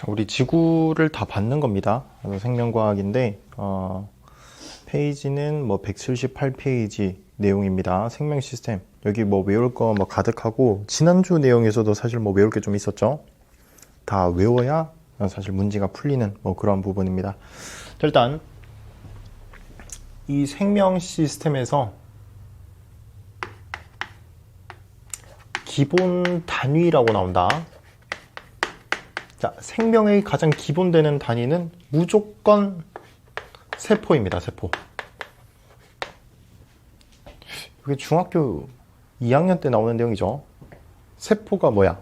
자, 우리 지구를 다 받는 겁니다. 생명과학인데 페이지는 뭐 178페이지 내용입니다. 생명 시스템. 여기 뭐 외울 거 뭐 가득하고 지난주 내용에서도 사실 뭐 외울 게 좀 있었죠. 다 외워야 사실 문제가 풀리는 뭐 그런 부분입니다. 자, 일단 이 생명 시스템에서 기본 단위라고 나온다. 자, 생명의 가장 기본되는 단위는 무조건 세포입니다. 세포. 이게 중학교 2학년 때 나오는 내용이죠. 세포가 뭐야?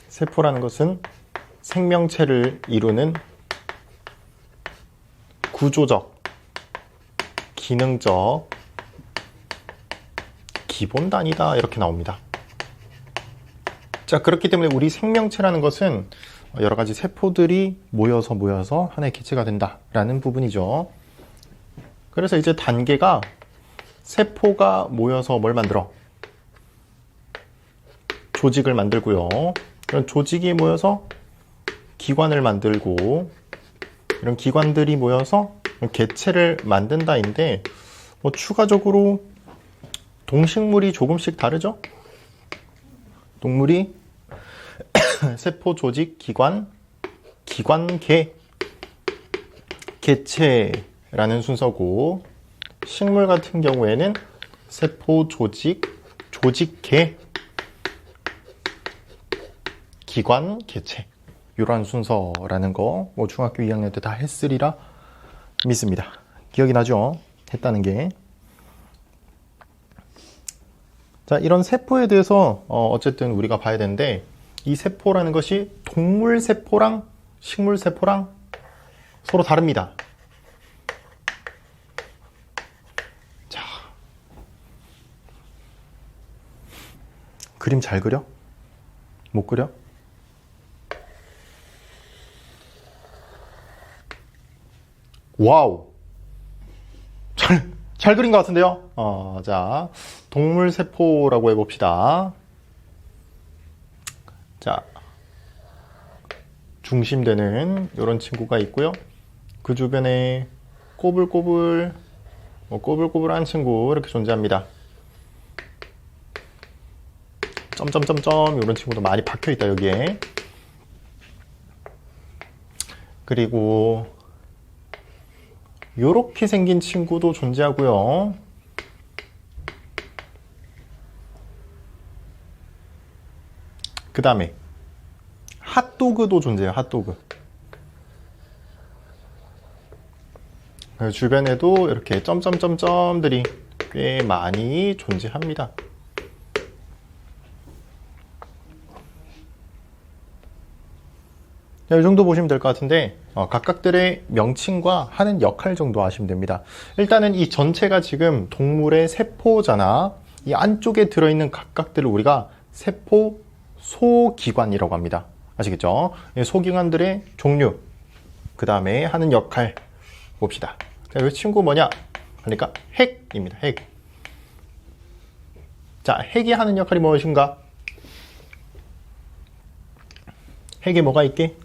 세포라는 것은 생명체를 이루는 구조적, 기능적, 기본 단위다 이렇게 나옵니다. 자, 그렇기 때문에 우리 생명체라는 것은 여러 가지 세포들이 모여서 하나의 개체가 된다라는 부분이죠. 그래서 이제 단계가 세포가 모여서 뭘 만들어? 조직을 만들고요. 그런 조직이 모여서 기관을 만들고 이런 기관들이 모여서 개체를 만든다인데 뭐 추가적으로 동식물이 조금씩 다르죠? 동물이 세포, 조직, 기관, 기관계, 개체라는 순서고 식물 같은 경우에는 세포, 조직, 조직계, 기관, 개체 이러한 순서라는 거 뭐 중학교 2학년 때 다 했으리라 믿습니다. 기억이 나죠? 했다는 게. 자, 이런 세포에 대해서 어쨌든 우리가 봐야 되는데 이 세포라는 것이 동물 세포랑 식물 세포랑 서로 다릅니다. 자, 그림 잘 그려? 못 그려? 와우! 잘 그린 것 같은데요? 자, 동물 세포라고 해봅시다. 자, 중심되는 이런 친구가 있고요. 그 주변에 꼬불꼬불한 친구 이렇게 존재합니다. 점점점점 이런 친구도 많이 박혀있다 여기에. 그리고 요렇게 생긴 친구도 존재하고요. 그 다음에 핫도그도 존재해요. 핫도그. 주변에도 이렇게 점점점점들이 꽤 많이 존재합니다. 이 정도 보시면 될 것 같은데 각각들의 명칭과 하는 역할 정도 아시면 됩니다. 일단은 이 전체가 지금 동물의 세포잖아. 이 안쪽에 들어있는 각각들을 우리가 세포 소기관이라고 합니다. 아시겠죠? 소기관들의 종류, 그 다음에 하는 역할 봅시다. 자, 이 친구 뭐냐? 그러니까 핵입니다. 핵. 자, 핵이 하는 역할이 무엇인가? 핵에 뭐가 있게?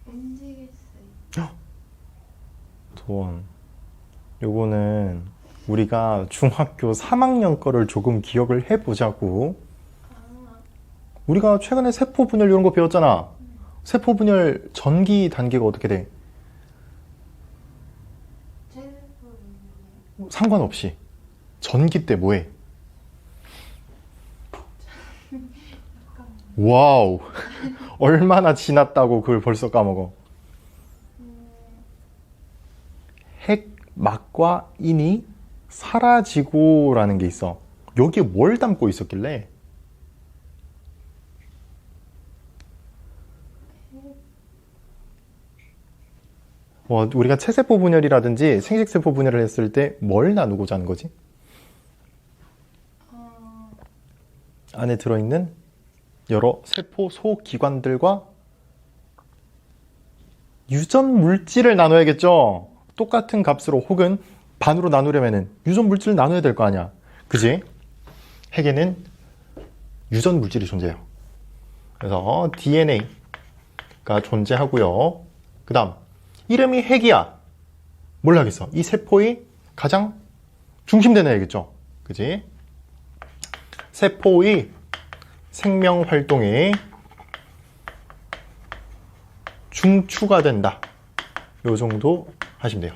움직일 수 있어. 도원. 요거는 우리가 중학교 3학년 거를 조금 기억을 해보자고. 우리가 최근에 세포 분열 이런 거 배웠잖아. 세포 분열 전기 단계가 어떻게 돼? 상관없이 전기 때 뭐해? 와우. 얼마나 지났다고 그걸 벌써 까먹어. 핵막과 인이 사라지고 라는 게 있어. 여기에 뭘 담고 있었길래? 우리가 체세포 분열이라든지 생식세포 분열을 했을 때 뭘 나누고자 하는 거지? 안에 들어있는 여러 세포 소기관들과 유전 물질을 나눠야겠죠. 똑같은 값으로 혹은 반으로 나누려면은 유전 물질을 나눠야 될 거 아니야. 그지? 핵에는 유전 물질이 존재해요. 그래서 DNA가 존재하고요. 그 다음 이름이 핵이야. 뭘 하겠어? 이 세포의 가장 중심되어야겠죠. 그지? 세포의 생명 활동에 중추가 된다. 요 정도 하시면 돼요.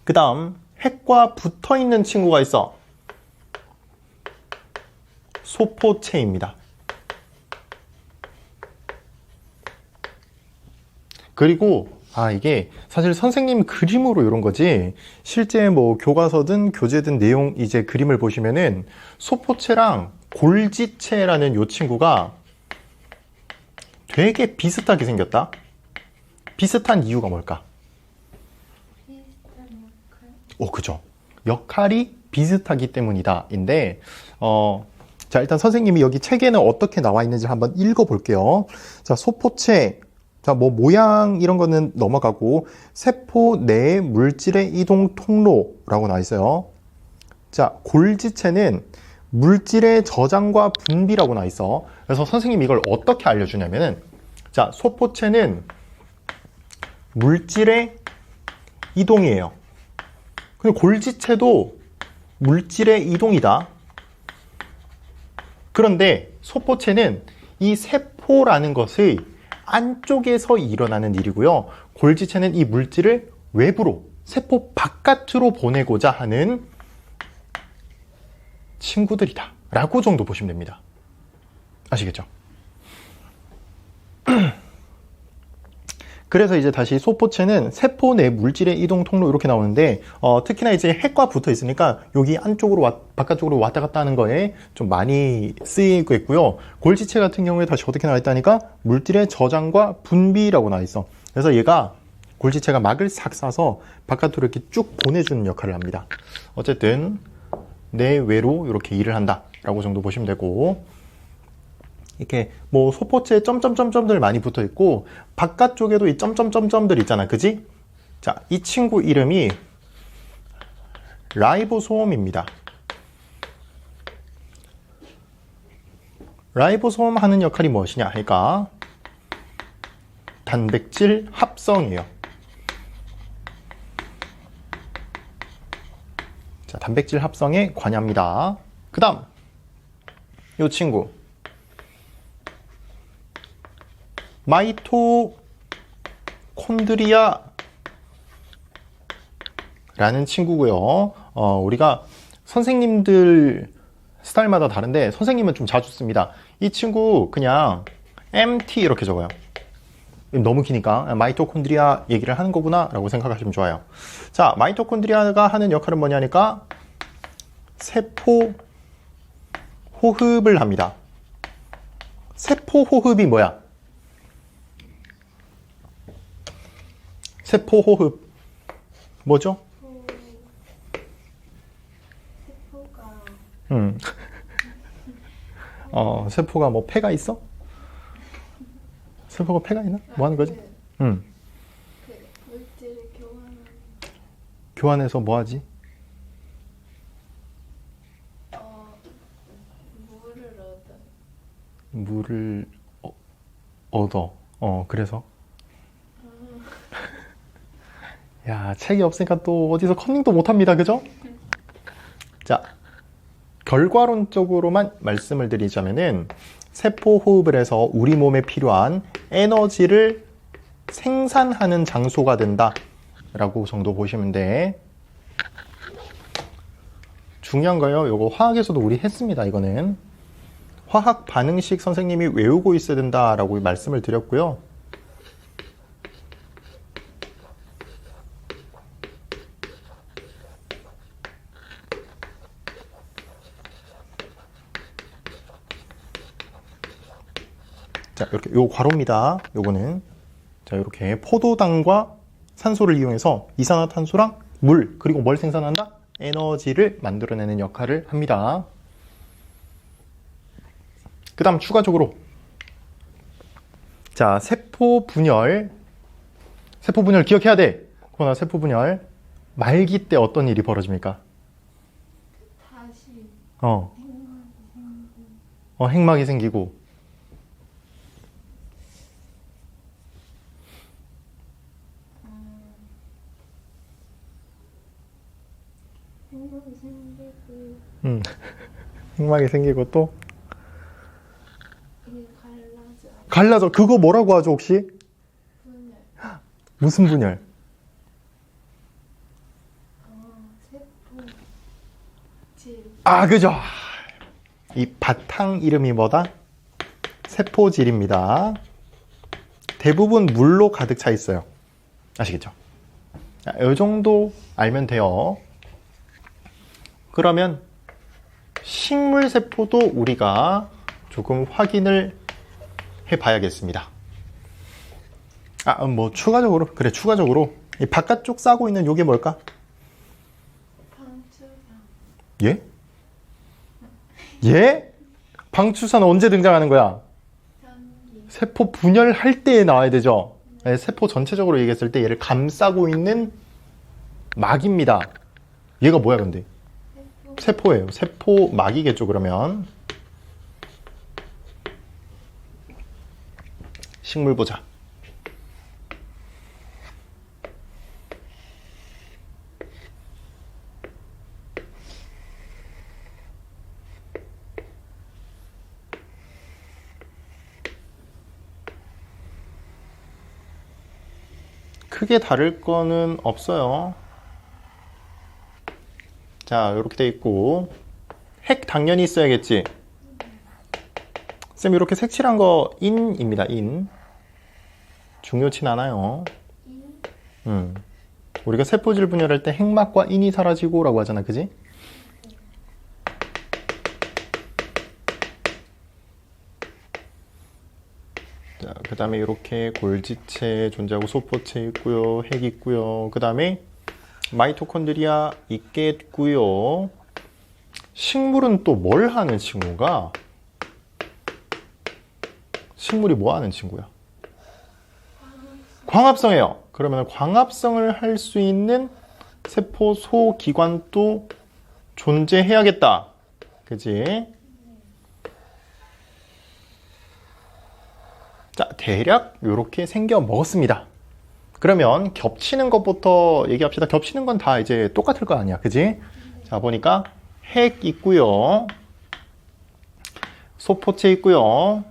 그 다음 핵과 붙어있는 친구가 있어. 소포체입니다. 그리고 이게 사실 선생님 그림으로 이런 거지 실제 뭐 교과서든 교재든 내용 이제 그림을 보시면은 소포체랑 골지체라는 요 친구가 되게 비슷하게 생겼다. 비슷한 이유가 뭘까? 비슷한 역할? 그죠. 역할이 비슷하기 때문이다. 인데, 자, 일단 선생님이 여기 책에는 어떻게 나와 있는지 한번 읽어볼게요. 자, 소포체. 자, 뭐, 모양, 이런 거는 넘어가고, 세포 내 물질의 이동 통로라고 나와 있어요. 자, 골지체는 물질의 저장과 분비라고 나와 있어. 그래서 선생님이 이걸 어떻게 알려주냐면은, 자, 소포체는 물질의 이동이에요. 근데 골지체도 물질의 이동이다. 그런데 소포체는 이 세포라는 것의 안쪽에서 일어나는 일이고요. 골지체는 이 물질을 외부로, 세포 바깥으로 보내고자 하는 친구들이다. 라고 정도 보시면 됩니다. 아시겠죠? 그래서 이제 다시 소포체는 세포 내 물질의 이동 통로 이렇게 나오는데 특히나 이제 핵과 붙어 있으니까 여기 안쪽으로 바깥쪽으로 왔다 갔다 하는 거에 좀 많이 쓰이고 있고요. 골지체 같은 경우에 다시 어떻게 나와 있다니까 물질의 저장과 분비라고 나와 있어. 그래서 얘가 골지체가 막을 싹 쏴서 바깥으로 이렇게 쭉 보내주는 역할을 합니다. 어쨌든 내외로 이렇게 일을 한다라고 정도 보시면 되고. 이렇게 뭐 소포체에 점점점점들 많이 붙어 있고 바깥쪽에도 이 점점점점들 있잖아. 그지? 자, 이 친구 이름이 라이보솜입니다. 라이보솜 하는 역할이 무엇이냐 하니까 단백질 합성이에요. 자, 단백질 합성에 관여합니다. 그 다음 이 친구 마이토콘드리아 라는 친구고요. 우리가 선생님들 스타일마다 다른데 선생님은 좀 자주 씁니다. 이 친구 그냥 MT 이렇게 적어요. 너무 기니까 마이토콘드리아 얘기를 하는 거구나 라고 생각하시면 좋아요. 자, 마이토콘드리아가 하는 역할은 뭐냐니까 세포 호흡을 합니다. 세포 호흡이 뭐야? 세포 호흡 뭐죠? 세포가 세포가 뭐 폐가 있어? 세포가 폐가 있나? 뭐 하는 거지? 그 물질을 교환해서 뭐 하지? 물을 얻어. 그래서 야, 책이 없으니까 또 어디서 컨닝도 못합니다. 그죠? 자, 결과론적으로만 말씀을 드리자면은 세포 호흡을 해서 우리 몸에 필요한 에너지를 생산하는 장소가 된다 라고 정도 보시면 돼. 중요한 거예요. 요거 화학에서도 우리 했습니다. 이거는 화학 반응식 선생님이 외우고 있어야 된다라고 말씀을 드렸고요. 자, 이렇게 요 괄호입니다. 요거는 자, 이렇게 포도당과 산소를 이용해서 이산화탄소랑 물, 그리고 뭘 생산한다? 에너지를 만들어내는 역할을 합니다. 그 다음 추가적으로 자, 세포 분열 기억해야 돼. 그러나 세포 분열 말기 때 어떤 일이 벌어집니까? 다시 어, 생각이 생기고 핵막이 생기고 생각이 생기고 핵막이 생기고 또 이게 갈라져 갈라져. 그거 뭐라고 하죠 혹시? 분열 무슨 분열? 세포 질 아, 그죠. 이 바탕 이름이 뭐다? 세포질입니다. 대부분 물로 가득 차 있어요. 아시겠죠? 자, 이 정도 알면 돼요. 그러면 식물세포도 우리가 조금 확인을 해봐야겠습니다. 추가적으로 이 바깥쪽 싸고 있는 요게 뭘까? 방출상 예? 예? 방출사는 언제 등장하는 거야? 전기 세포 분열할 때에 나와야 되죠. 네, 세포 전체적으로 얘기했을 때 얘를 감싸고 있는 막입니다. 얘가 뭐야 근데? 세포 세포예요. 세포 막이겠죠 그러면. 식물 보자. 크게 다를 거는 없어요. 자, 이렇게 돼 있고 핵 당연히 있어야겠지. 쌤 이렇게 색칠한 거 인입니다. 인. 중요치 않아요. 인 우리가 세포질 분열할 때 핵막과 인이 사라지고 라고 하잖아. 그지? 자, 그 다음에 이렇게 골지체 존재하고 소포체 있고요. 핵 있고요. 그 다음에 마이토콘드리아 있겠고요. 식물은 또 뭘 하는 친구가? 식물이 뭐 하는 친구야? 광합성이에요. 그러면 광합성을 할 수 있는 세포 소기관도 존재해야겠다. 그지? 자, 대략 이렇게 생겨 먹었습니다. 그러면 겹치는 것부터 얘기합시다. 겹치는 건 다 이제 똑같을 거 아니야. 그지? 자, 보니까 핵 있고요. 소포체 있고요.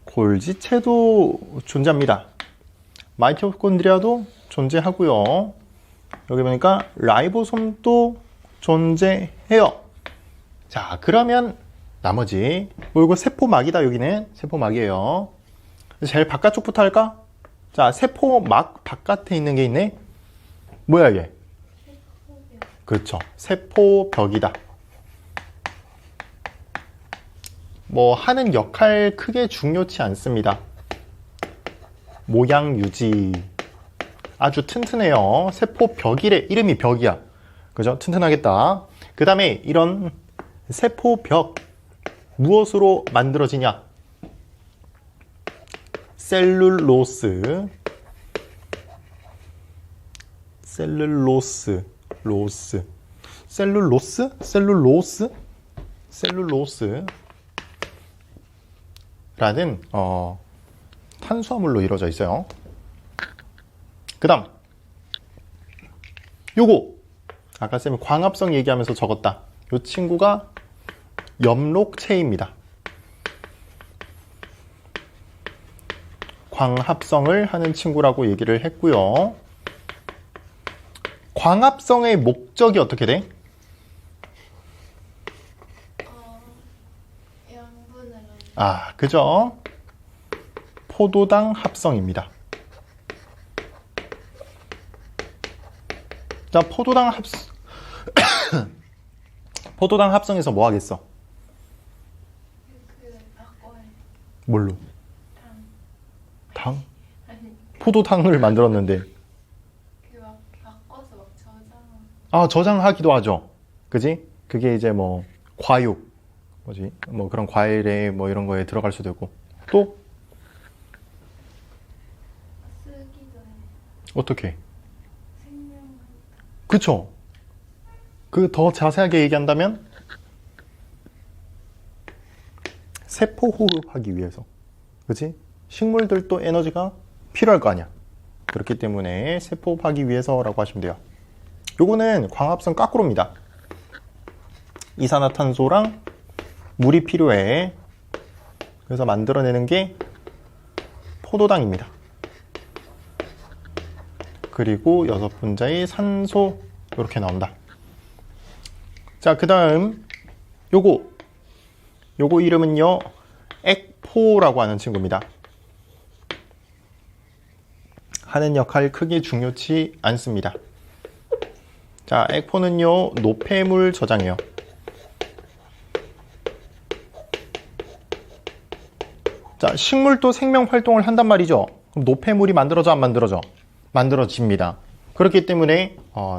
골지체도 존재합니다. 마이토콘드리아도 존재하고요. 여기 보니까 라이보솜도 존재해요. 자, 그러면 나머지 이거 세포막이다. 여기는 세포막이에요. 제일 바깥쪽부터 할까? 자, 세포막 바깥에 있는 게 있네. 뭐야 이게? 세포벽 그렇죠. 세포벽이다. 뭐 하는 역할 크게 중요치 않습니다. 모양 유지 아주 튼튼해요. 세포벽이래. 이름이 벽이야. 그죠? 튼튼하겠다. 그 다음에 이런 세포벽 무엇으로 만들어지냐? 셀룰로스 라는 탄수화물로 이루어져 있어요. 그 다음 요거 아까 쌤이 광합성 얘기하면서 적었다. 요 친구가 엽록체입니다. 광합성을 하는 친구라고 얘기를 했고요. 광합성의 목적이 어떻게 돼? 양분을 아, 그죠? 포도당 합성입니다. 자, 포도당 합성에서 뭐 하겠어? 바꿔야 뭘로? 당 당? 아니 포도당을 만들었는데 막 바꿔서 막 저장 저장하기도 하죠. 그지? 그게 이제 뭐 과육, 뭐 그런 과일에 뭐 이런 거에 들어갈 수도 있고. 또 쓰기도 해. 어떻게? 생명. 그쵸? 그 더 자세하게 얘기한다면 세포 호흡하기 위해서. 그지? 식물들도 에너지가 필요할 거 아니야. 그렇기 때문에 세포 호흡하기 위해서라고 하시면 돼요. 요거는 광합성 까꾸로입니다. 이산화탄소랑 물이 필요해. 그래서 만들어내는 게 포도당입니다. 그리고 6분자의 산소 이렇게 나온다. 자, 그 다음 요거 이름은요 액포라고 하는 친구입니다. 하는 역할 크게 중요치 않습니다. 자, 액포는요 노폐물 저장이에요. 자, 식물도 생명 활동을 한단 말이죠. 그럼 노폐물이 만들어져 안 만들어져? 만들어집니다. 그렇기 때문에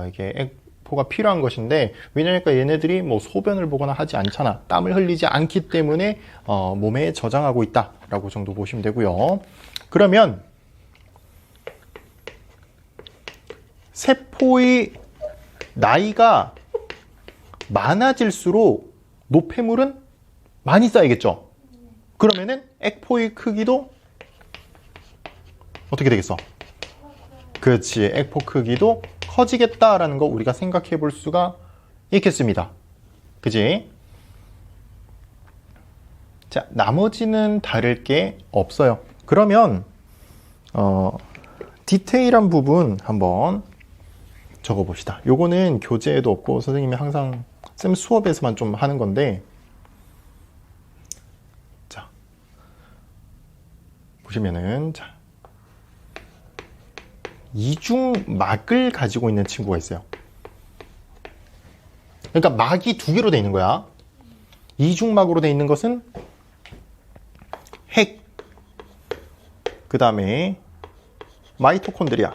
이게 액포가 필요한 것인데, 왜냐니까 얘네들이 뭐 소변을 보거나 하지 않잖아. 땀을 흘리지 않기 때문에 몸에 저장하고 있다라고 정도 보시면 되고요. 그러면 세포의 나이가 많아질수록 노폐물은 많이 쌓이겠죠. 그러면은 액포의 크기도 어떻게 되겠어? 그렇지, 액포 크기도 커지겠다라는 거 우리가 생각해 볼 수가 있겠습니다. 그지? 자, 나머지는 다를 게 없어요. 그러면 디테일한 부분 한번 적어봅시다. 요거는 교재에도 없고 선생님이 항상 쌤 수업에서만 좀 하는 건데, 자 보시면은 자, 이중막을 가지고 있는 친구가 있어요. 그러니까 막이 두 개로 돼 있는 거야. 이중막으로 돼 있는 것은 핵, 그 다음에 마이토콘드리아,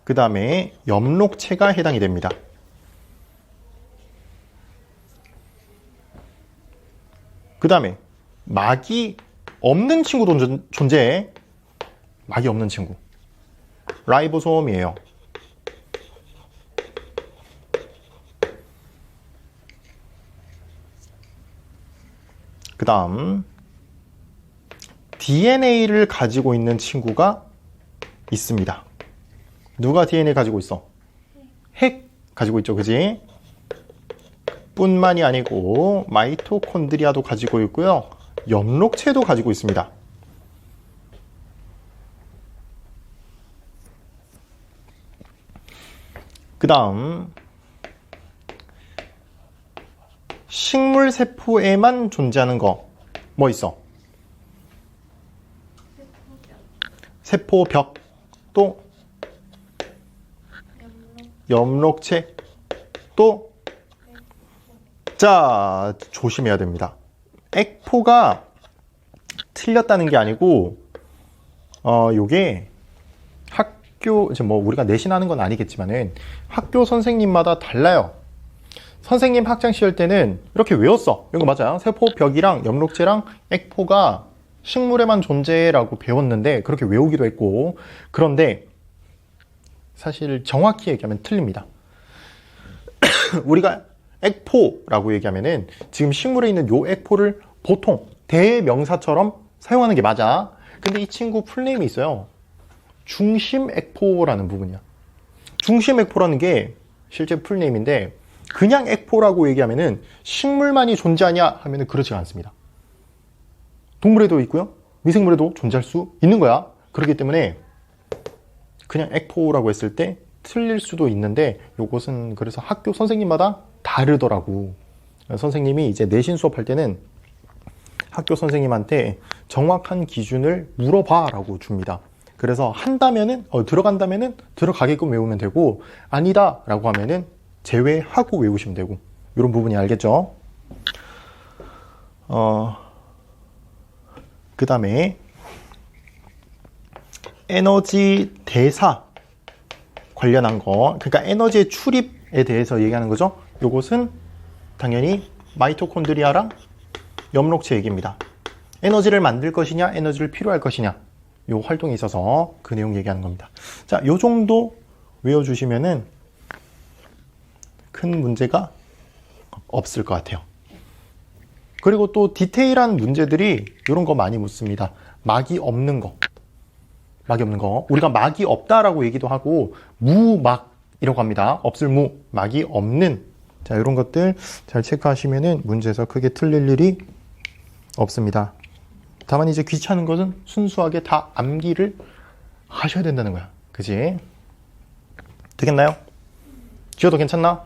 그 다음에 엽록체가 해당이 됩니다. 그 다음에 막이 없는 친구도 존재해. 막이 없는 친구, 라이보솜이에요. 그 다음 DNA를 가지고 있는 친구가 있습니다. 누가 DNA 가지고 있어? 핵 가지고 있죠, 그지? 뿐만이 아니고 마이토콘드리아도 가지고 있고요, 엽록체도 가지고 있습니다. 그 다음 식물 세포에만 존재하는 거 뭐 있어? 세포벽, 또 엽록체, 또 자, 조심해야 됩니다. 액포가 틀렸다는 게 아니고 요게 학교, 이제 뭐 우리가 내신하는 건 아니겠지만은 학교 선생님마다 달라요. 선생님 학창 시절 때는 이렇게 외웠어. 이거 맞아요. 세포벽이랑 엽록체랑 액포가 식물에만 존재라고 배웠는데 그렇게 외우기도 했고, 그런데 사실 정확히 얘기하면 틀립니다. 우리가 액포라고 얘기하면은 지금 식물에 있는 요 액포를 보통 대명사처럼 사용하는 게 맞아. 근데 이 친구 풀네임이 있어요. 중심 액포라는 부분이야. 중심 액포라는 게 실제 풀네임인데, 그냥 액포라고 얘기하면은 식물만이 존재하냐 하면은 그렇지가 않습니다. 동물에도 있고요, 미생물에도 존재할 수 있는 거야. 그렇기 때문에 그냥 액포라고 했을 때 틀릴 수도 있는데, 요것은 그래서 학교 선생님마다 다르더라고. 선생님이 이제 내신 수업할 때는 학교 선생님한테 정확한 기준을 물어봐 라고 줍니다. 그래서 한다면은 들어간다면은 들어가게끔 외우면 되고, 아니다 라고 하면은 제외하고 외우시면 되고, 이런 부분이 알겠죠? 그 다음에 에너지 대사 관련한 거, 그러니까 에너지의 출입, 대해서 얘기하는 거죠. 요것은 당연히 마이토콘드리아랑 엽록체 얘기입니다. 에너지를 만들 것이냐, 에너지를 필요할 것이냐, 요 활동이 있어서 그 내용 얘기하는 겁니다. 자, 요 정도 외워주시면은 큰 문제가 없을 것 같아요. 그리고 또 디테일한 문제들이 이런 거 많이 묻습니다. 막이 없는 거. 막이 없는 거. 우리가 막이 없다라고 얘기도 하고 무막이라고 합니다. 없을 무, 막이 없는. 자, 이런 것들 잘 체크하시면은 문제에서 크게 틀릴 일이 없습니다. 다만 이제 귀찮은 것은 순수하게 다 암기를 하셔야 된다는 거야. 그지? 되겠나요? 지워도 괜찮나?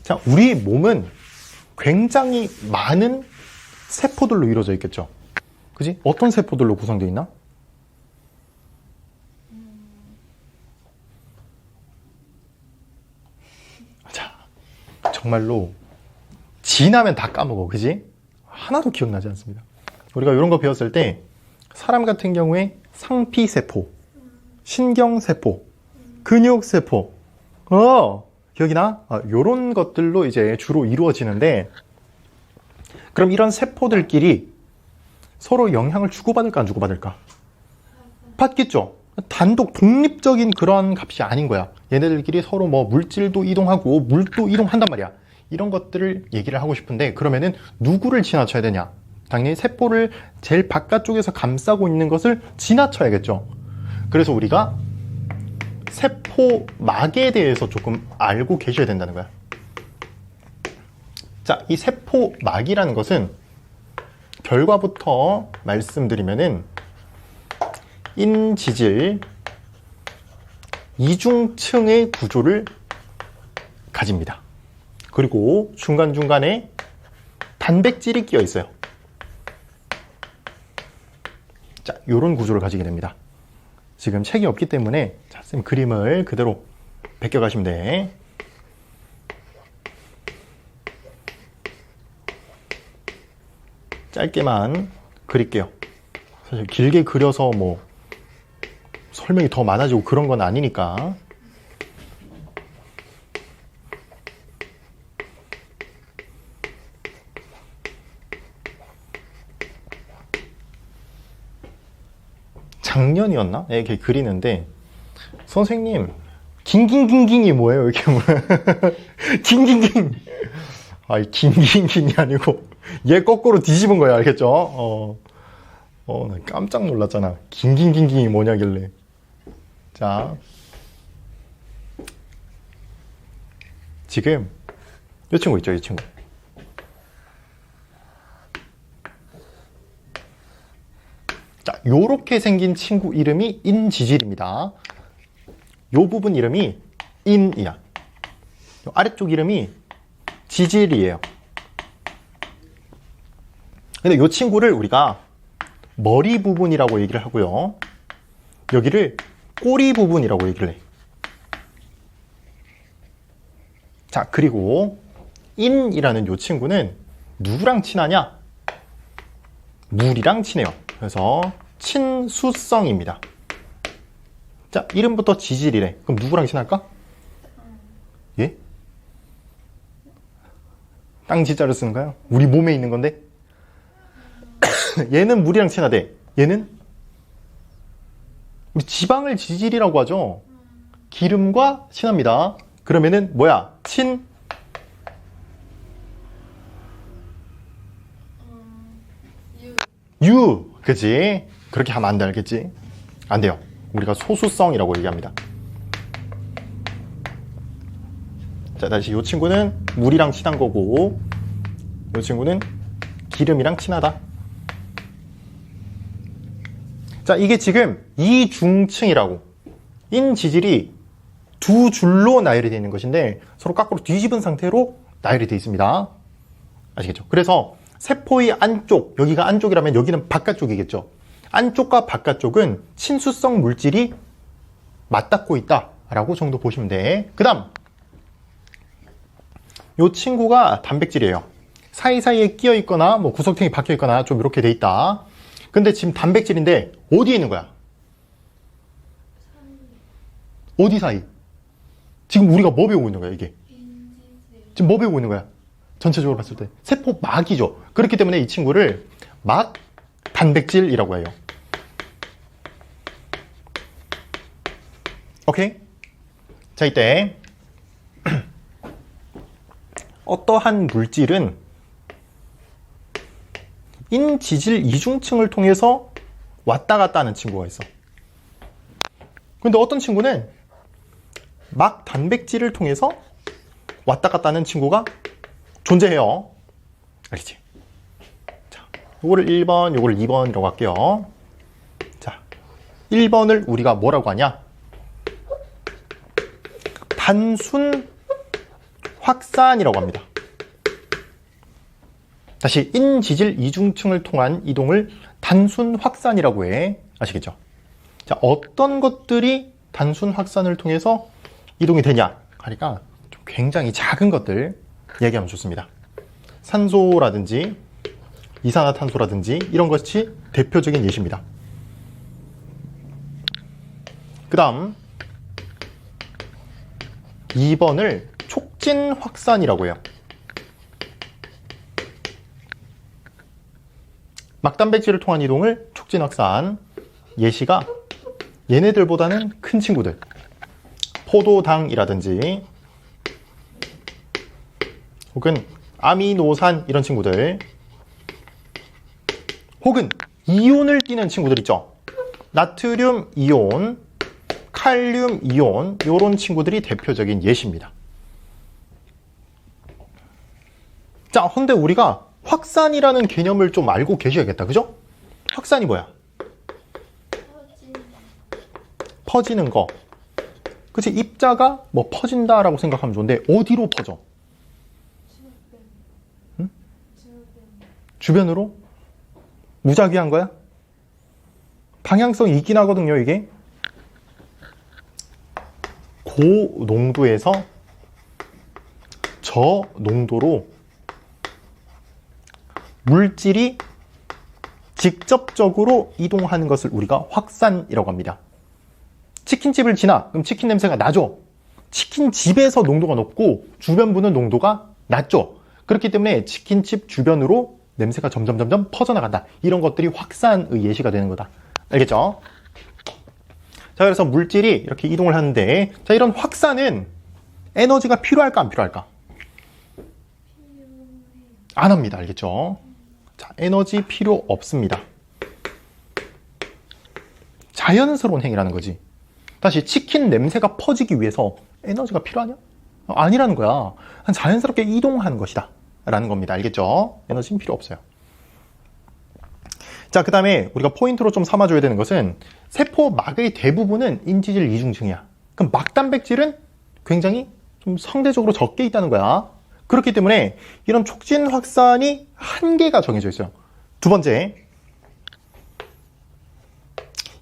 자, 우리 몸은 굉장히 많은 세포들로 이루어져 있겠죠. 그지? 어떤 세포들로 구성되어 있나? 자, 정말로 지나면 다 까먹어. 그지? 하나도 기억나지 않습니다. 우리가 이런 거 배웠을 때 사람 같은 경우에 상피세포, 신경세포, 근육세포, 기억이 나? 요런 것들로 이제 주로 이루어지는데, 그럼 이런 세포들끼리 서로 영향을 주고받을까 안 주고받을까? 받겠죠. 단독 독립적인 그런 값이 아닌 거야. 얘네들끼리 서로 뭐 물질도 이동하고 물도 이동한단 말이야. 이런 것들을 얘기를 하고 싶은데, 그러면은 누구를 지나쳐야 되냐? 당연히 세포를 제일 바깥쪽에서 감싸고 있는 것을 지나쳐야겠죠. 그래서 우리가 세포막에 대해서 조금 알고 계셔야 된다는 거야. 자, 이 세포막이라는 것은 결과부터 말씀드리면은 인지질 이중층의 구조를 가집니다. 그리고 중간중간에 단백질이 끼어 있어요. 자, 요런 구조를 가지게 됩니다. 지금 책이 없기 때문에 자, 쌤 그림을 그대로 베껴가시면 돼. 짧게만 그릴게요. 사실 길게 그려서 뭐 설명이 더 많아지고 그런 건 아니니까. 작년이었나? 이렇게 그리는데 선생님 긴긴긴긴이 뭐예요? 이렇게 긴긴긴. 아이 긴긴긴이 아니고 얘 거꾸로 뒤집은 거야. 알겠죠? 나 깜짝 놀랐잖아. 긴긴긴긴이 뭐냐길래. 자, 지금 이 친구 있죠? 이 친구. 자, 요렇게 생긴 친구 이름이 인지질입니다. 요 부분 이름이 인이야. 요 아래쪽 이름이 지질이에요. 근데 요 친구를 우리가 머리 부분이라고 얘기를 하고요. 여기를 꼬리 부분이라고 얘기를 해. 자, 그리고 인이라는 요 친구는 누구랑 친하냐? 물이랑 친해요. 그래서 친수성입니다. 자, 이름부터 지질이래. 그럼 누구랑 친할까? 예? 땅 지자를 쓰는 거야? 우리 몸에 있는 건데? 얘는 물이랑 친하대. 얘는 우리 지방을 지질이라고 하죠. 기름과 친합니다. 그러면은 뭐야? 유. 그치? 그렇게 하면 안 돼. 알겠지? 안 돼요. 우리가 소수성이라고 얘기합니다. 자, 다시 이 친구는 물이랑 친한 거고, 이 친구는 기름이랑 친하다. 자, 이게 지금 이중층이라고. 인지질이 두 줄로 나열이 되어 있는 것인데 서로 거꾸로 뒤집은 상태로 나열이 되어 있습니다. 아시겠죠? 그래서 세포의 안쪽, 여기가 안쪽이라면 여기는 바깥쪽이겠죠. 안쪽과 바깥쪽은 친수성 물질이 맞닿고 있다라고 정도 보시면 돼. 그 다음 이 친구가 단백질이에요. 사이사이에 끼어 있거나 뭐 구석탱이 박혀 있거나 좀 이렇게 돼 있다. 근데 지금 단백질인데 어디에 있는 거야? 어디 사이? 지금 우리가 뭐 배우고 있는 거야, 이게? 지금 뭐 배우고 있는 거야? 전체적으로 봤을 때 세포막이죠. 그렇기 때문에 이 친구를 막 단백질이라고 해요. 오케이? 자, 이때 어떠한 물질은 인지질 이중층을 통해서 왔다 갔다 하는 친구가 있어. 근데 어떤 친구는 막 단백질을 통해서 왔다 갔다 하는 친구가 존재해요. 알겠지? 자, 요거를 1번, 요거를 2번이라고 할게요. 자, 1번을 우리가 뭐라고 하냐? 단순 확산이라고 합니다. 다시 인지질 이중층을 통한 이동을 단순 확산이라고 해. 아시겠죠? 자, 어떤 것들이 단순 확산을 통해서 이동이 되냐? 하니까 좀 굉장히 작은 것들 얘기하면 좋습니다. 산소라든지 이산화탄소라든지 이런 것이 대표적인 예시입니다. 그 다음 2번을 촉진 확산이라고 해요. 막단백질을 통한 이동을 촉진 확산. 예시가 얘네들보다는 큰 친구들. 포도당이라든지 혹은 아미노산 이런 친구들, 혹은 이온을 띠는 친구들 있죠. 나트륨 이온, 칼륨 이온, 이런 친구들이 대표적인 예시입니다. 자, 근데 우리가 확산이라는 개념을 좀 알고 계셔야겠다. 그죠? 확산이 뭐야? 퍼지는 거. 그치? 입자가 뭐 퍼진다라고 생각하면 좋은데 어디로 퍼져? 응? 주변으로? 무작위한 거야? 방향성이 있긴 하거든요, 이게. 고농도에서 저농도로 물질이 직접적으로 이동하는 것을 우리가 확산이라고 합니다. 치킨집을 지나, 그럼 치킨 냄새가 나죠? 치킨집에서 농도가 높고 주변부는 농도가 낮죠? 그렇기 때문에 치킨집 주변으로 냄새가 점점 퍼져나간다. 이런 것들이 확산의 예시가 되는 거다. 알겠죠? 자, 그래서 물질이 이렇게 이동을 하는데, 자, 이런 확산은 에너지가 필요할까 안 필요할까? 안 합니다. 알겠죠? 자, 에너지 필요 없습니다. 자연스러운 행위라는 거지. 다시 치킨 냄새가 퍼지기 위해서 에너지가 필요하냐? 아니라는 거야. 자연스럽게 이동하는 것이다 라는 겁니다. 알겠죠? 에너지는 필요 없어요. 자, 그 다음에 우리가 포인트로 좀 삼아줘야 되는 것은 세포막의 대부분은 인지질 이중층이야. 그럼 막단백질은 굉장히 좀 상대적으로 적게 있다는 거야. 그렇기 때문에 이런 촉진 확산이 한계가 정해져 있어요. 두 번째,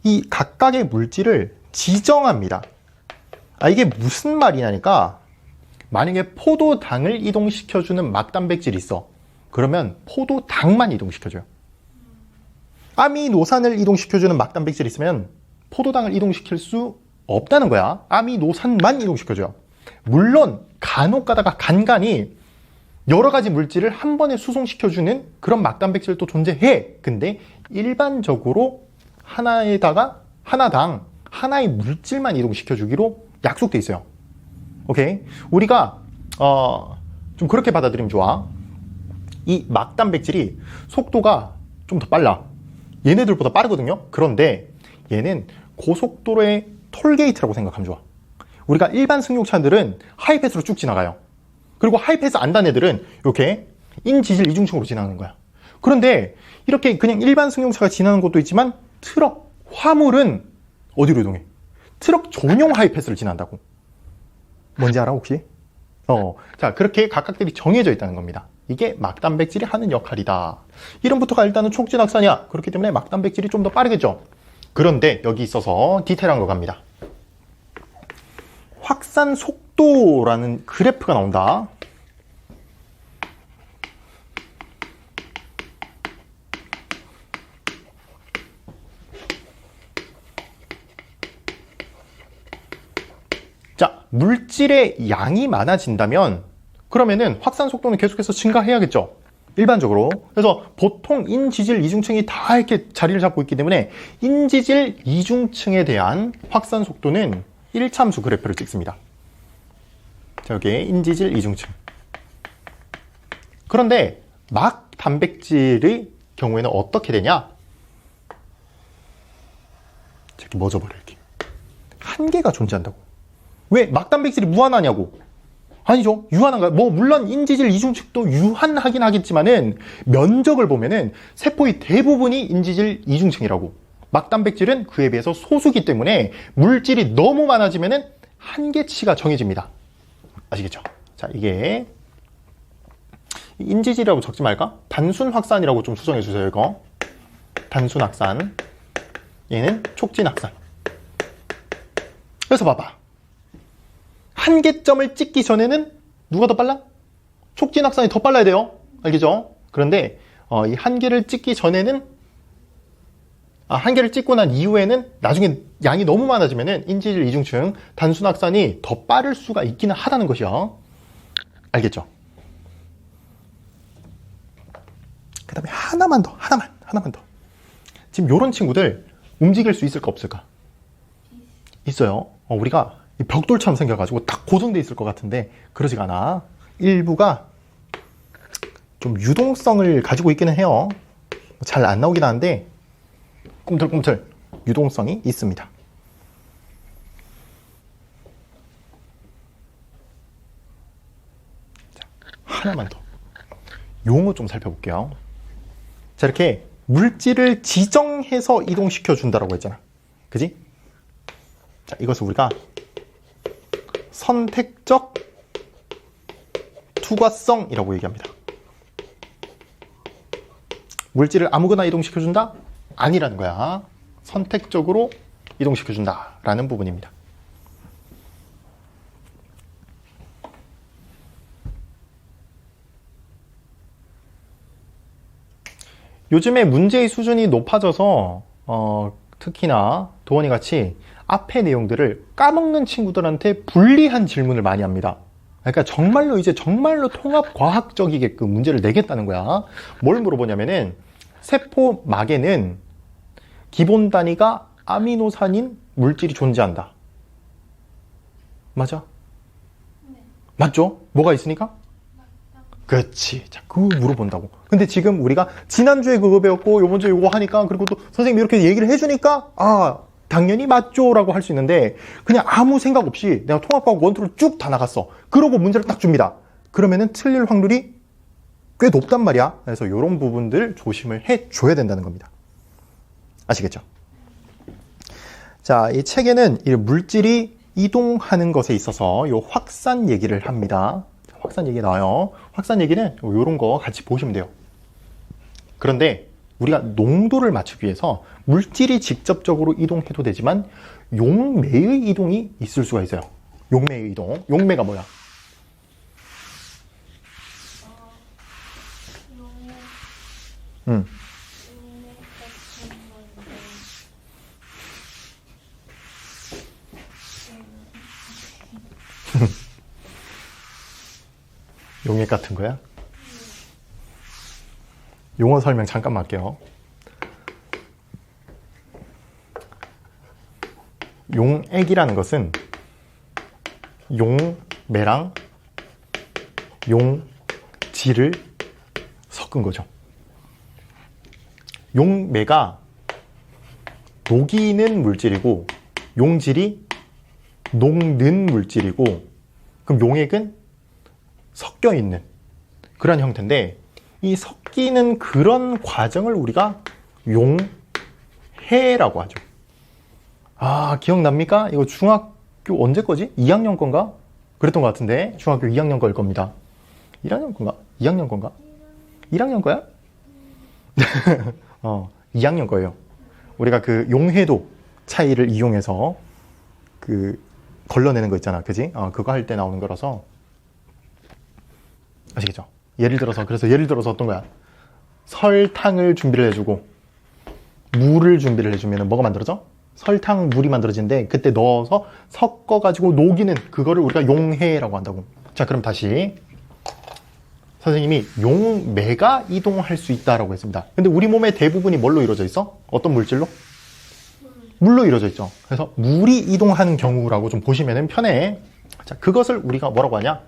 이 각각의 물질을 지정합니다. 이게 무슨 말이냐니까, 만약에 포도당을 이동시켜주는 막단백질이 있어. 그러면 포도당만 이동시켜줘요. 아미노산을 이동시켜주는 막단백질이 있으면 포도당을 이동시킬 수 없다는 거야. 아미노산만 이동시켜줘요. 물론 간혹 가다가 간간이 여러 가지 물질을 한 번에 수송시켜주는 그런 막단백질도 존재해. 근데 일반적으로 하나당 하나의 물질만 이동시켜주기로 약속돼 있어요. 오케이? 우리가 좀 그렇게 받아들이면 좋아. 이 막단백질이 속도가 좀 더 빨라. 얘네들보다 빠르거든요. 그런데 얘는 고속도로의 톨게이트라고 생각하면 좋아. 우리가 일반 승용차들은 하이패스로 쭉 지나가요. 그리고 하이패스 안 단 애들은 이렇게 인지질 이중층으로 지나가는 거야. 그런데 이렇게 그냥 일반 승용차가 지나는 것도 있지만 트럭, 화물은 어디로 이동해? 트럭 전용 하이패스를 지난다고. 뭔지 알아 혹시? 자, 그렇게 각각들이 정해져 있다는 겁니다. 이게 막단백질이 하는 역할이다. 이름부터가 일단은 촉진 확산이야. 그렇기 때문에 막단백질이 좀 더 빠르겠죠. 그런데 여기 있어서 디테일한 거 갑니다. 확산 속도라는 그래프가 나온다. 물질의 양이 많아진다면 그러면은 확산 속도는 계속해서 증가해야겠죠. 일반적으로. 그래서 보통 인지질 이중층이 다 이렇게 자리를 잡고 있기 때문에 인지질 이중층에 대한 확산 속도는 1참수 그래프를 찍습니다. 자, 여기 인지질 이중층. 그런데 막 단백질의 경우에는 어떻게 되냐? 이렇게 멎어버려, 이렇게. 한계가 존재한다고. 왜? 막 단백질이 무한하냐고. 아니죠. 유한한가요? 물론 인지질 이중층도 유한하긴 하겠지만은 면적을 보면은 세포의 대부분이 인지질 이중층이라고. 막 단백질은 그에 비해서 소수기 때문에 물질이 너무 많아지면은 한계치가 정해집니다. 아시겠죠? 자, 이게 인지질이라고 적지 말까? 단순 확산이라고 좀 수정해 주세요, 이거. 단순 확산. 얘는 촉진 확산. 그래서 봐봐. 한계점을 찍기 전에는 누가 더 빨라? 촉진 확산이 더 빨라야 돼요. 알겠죠? 그런데 이 한계를 찍기 전에는 한계를 찍고 난 이후에는 나중에 양이 너무 많아지면은 인지질 이중층 단순 확산이 더 빠를 수가 있기는 하다는 것이요. 알겠죠? 그 다음에 하나만 더. 지금 요런 친구들 움직일 수 있을까 없을까? 있어요. 우리가 벽돌처럼 생겨가지고 딱 고정돼 있을 것 같은데 그러지가 않아. 일부가 좀 유동성을 가지고 있기는 해요. 잘 안 나오긴 하는데 꿈틀꿈틀 유동성이 있습니다. 자, 하나만 더. 용어 좀 살펴볼게요. 자, 이렇게 물질을 지정해서 이동시켜 준다라고 했잖아. 그지? 자, 이것을 우리가 선택적 투과성이라고 얘기합니다. 물질을 아무거나 이동시켜준다? 아니라는 거야. 선택적으로 이동시켜준다 라는 부분입니다. 요즘에 문제의 수준이 높아져서 특히나 도원이 같이 앞의 내용들을 까먹는 친구들한테 불리한 질문을 많이 합니다. 그러니까 정말로 통합 과학적이게끔 문제를 내겠다는 거야. 뭘 물어보냐면은 세포막에는 기본 단위가 아미노산인 물질이 존재한다. 맞아? 네. 맞죠? 뭐가 있으니까? 그렇지. 자, 그거 물어본다고. 근데 지금 우리가 지난주에 그거 배웠고 요번주에 이거 하니까 그리고 또 선생님이 이렇게 얘기를 해주니까 당연히 맞죠 라고 할 수 있는데 그냥 아무 생각 없이 내가 통합과학 원투를 쭉 다 나갔어. 그러고 문제를 딱 줍니다. 그러면은 틀릴 확률이 꽤 높단 말이야. 그래서 이런 부분들 조심을 해줘야 된다는 겁니다. 아시겠죠? 자, 이 책에는 이 물질이 이동하는 것에 있어서 이 확산 얘기를 합니다. 확산 얘기 나와요. 확산 얘기는 이런 거 같이 보시면 돼요. 그런데 우리가 농도를 맞추기 위해서 물질이 직접적으로 이동해도 되지만 용매의 이동이 있을 수가 있어요. 용매의 이동. 용매가 뭐야? 용매 용액 같은 거야? 용어 설명 잠깐만 할게요. 용액이라는 것은 용매랑 용질을 섞은 거죠. 용매가 녹이는 물질이고 용질이 녹는 물질이고 그럼 용액은 섞여 있는 그런 형태인데 이 섞이는 그런 과정을 우리가 용해라고 하죠. 기억납니까? 이거 중학교 언제 거지? 2학년 건가? 그랬던 것 같은데 중학교 2학년 거일 겁니다. 1학년 건가? 2학년 건가? 1학년 거야? 2학년 거예요. 우리가 그 용해도 차이를 이용해서 그 걸러내는 거 있잖아. 그지? 그거 할 때 나오는 거라서 아시겠죠? 예를 들어서 어떤 거야? 설탕을 준비를 해주고 물을 준비를 해주면 뭐가 만들어져? 설탕, 물이 만들어지는데 그때 넣어서 섞어가지고 녹이는 그거를 우리가 용해라고 한다고. 자, 그럼 다시 선생님이 용매가 이동할 수 있다라고 했습니다. 근데 우리 몸의 대부분이 뭘로 이루어져 있어? 어떤 물질로? 물로 이루어져 있죠. 그래서 물이 이동하는 경우라고 좀 보시면 편해. 자, 그것을 우리가 뭐라고 하냐?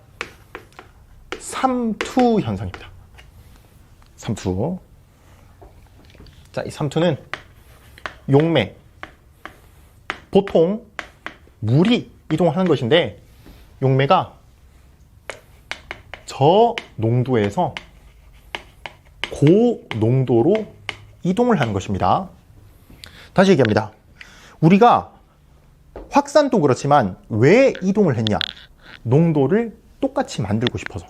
삼투 현상입니다. 삼투. 자, 이 삼투는 용매. 보통 물이 이동하는 것인데 용매가 저농도에서 고농도로 이동을 하는 것입니다. 다시 얘기합니다. 우리가 확산도 그렇지만 왜 이동을 했냐? 농도를 똑같이 만들고 싶어서.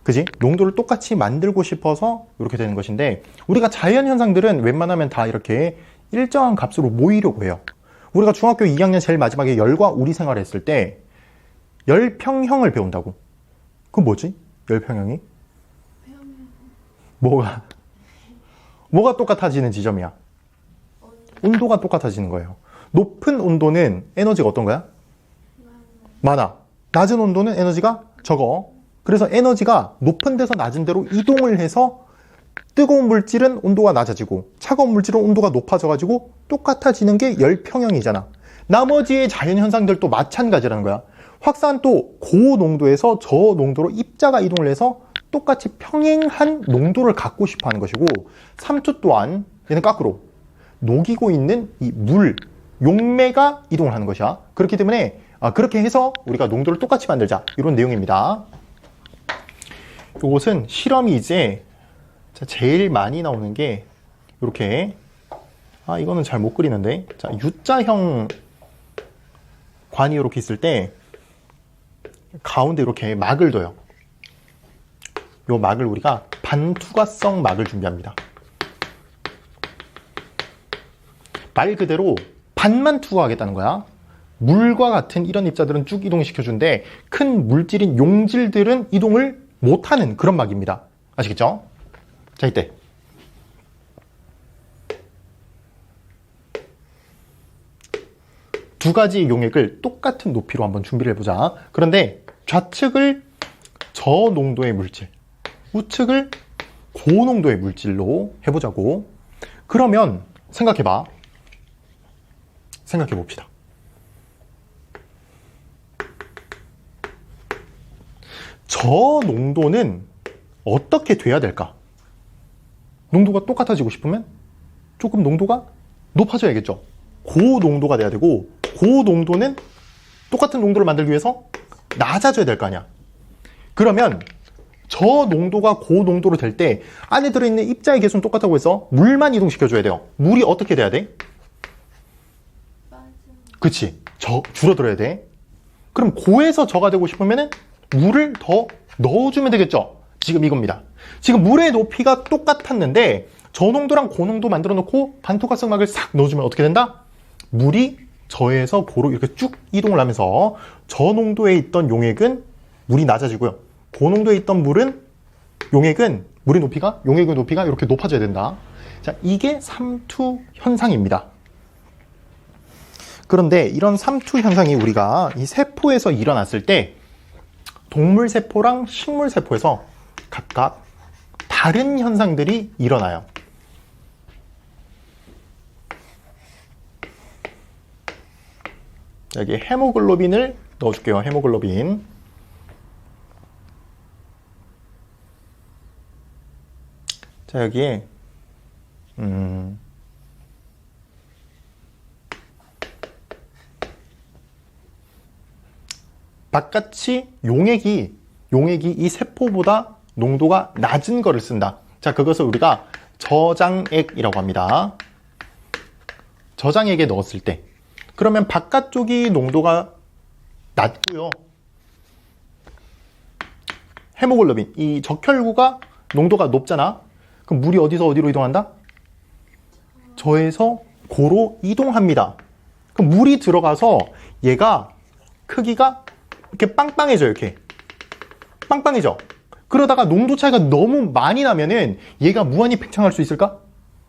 그지? 농도를 똑같이 만들고 싶어서 이렇게 되는 것인데 우리가 자연 현상들은 웬만하면 다 이렇게 일정한 값으로 모이려고 해요. 우리가 중학교 2학년 제일 마지막에 열과 우리 생활을 했을 때 열평형을 배운다고. 그건 뭐지? 열평형이? 뭐가 똑같아지는 지점이야? 온도가 똑같아지는 거예요. 높은 온도는 에너지가 어떤 거야? 많아. 낮은 온도는 에너지가 적어. 그래서 에너지가 높은 데서 낮은 데로 이동을 해서 뜨거운 물질은 온도가 낮아지고 차가운 물질은 온도가 높아져가지고 똑같아지는 게 열평형이잖아. 나머지의 자연현상들도 마찬가지라는 거야. 확산도 고농도에서 저농도로 입자가 이동을 해서 똑같이 평행한 농도를 갖고 싶어 하는 것이고 삼투 또한 얘는 거꾸로 녹이고 있는 이 물, 용매가 이동을 하는 것이야. 그렇기 때문에 그렇게 해서 우리가 농도를 똑같이 만들자 이런 내용입니다. 이것은 실험이 이제 제일 많이 나오는 게 이렇게 이거는 잘 못 그리는데 자 U자형 관이 이렇게 있을 때 가운데 이렇게 막을 둬요. 이 막을 우리가 반투과성 막을 준비합니다. 말 그대로 반만 투과하겠다는 거야. 물과 같은 이런 입자들은 쭉 이동시켜준데 큰 물질인 용질들은 이동을 못하는 그런 막입니다. 아시겠죠? 자, 이때 두 가지 용액을 똑같은 높이로 한번 준비를 해보자. 그런데 좌측을 저농도의 물질, 우측을 고농도의 물질로 해보자고. 그러면 생각해봐. 생각해봅시다. 저농도는 어떻게 돼야 될까? 농도가 똑같아지고 싶으면 조금 농도가 높아져야겠죠. 고농도가 돼야 되고 고농도는 똑같은 농도를 만들기 위해서 낮아져야 될 거 아니야. 그러면 저농도가 고농도로 될 때 안에 들어있는 입자의 개수는 똑같다고 해서 물만 이동시켜줘야 돼요. 물이 어떻게 돼야 돼? 그치, 줄어들어야 돼. 그럼 고에서 저가 되고 싶으면 물을 더 넣어주면 되겠죠. 지금 이겁니다. 지금 물의 높이가 똑같았는데 저농도랑 고농도 만들어 놓고 반투과성막을 싹 넣어주면 어떻게 된다? 물이 저에서 고로 이렇게 쭉 이동을 하면서 저농도에 있던 용액은 물이 낮아지고요. 고농도에 있던 용액의 높이가 이렇게 높아져야 된다. 자, 이게 삼투 현상입니다. 그런데 이런 삼투 현상이 우리가 이 세포에서 일어났을 때 동물 세포랑 식물 세포에서 각각 다른 현상들이 일어나요. 여기 헤모글로빈을 넣어줄게요. 헤모글로빈. 자, 여기에 바깥이 용액이 이 세포보다 농도가 낮은 거를 쓴다. 자, 그것을 우리가 저장액이라고 합니다. 저장액에 넣었을 때 그러면 바깥쪽이 농도가 낮고요. 헤모글로빈, 이 적혈구가 농도가 높잖아. 그럼 물이 어디서 어디로 이동한다? 저에서 고로 이동합니다. 그럼 물이 들어가서 얘가 크기가 이렇게 빵빵해져. 이렇게 빵빵해져. 그러다가 농도 차이가 너무 많이 나면은 얘가 무한히 팽창할 수 있을까?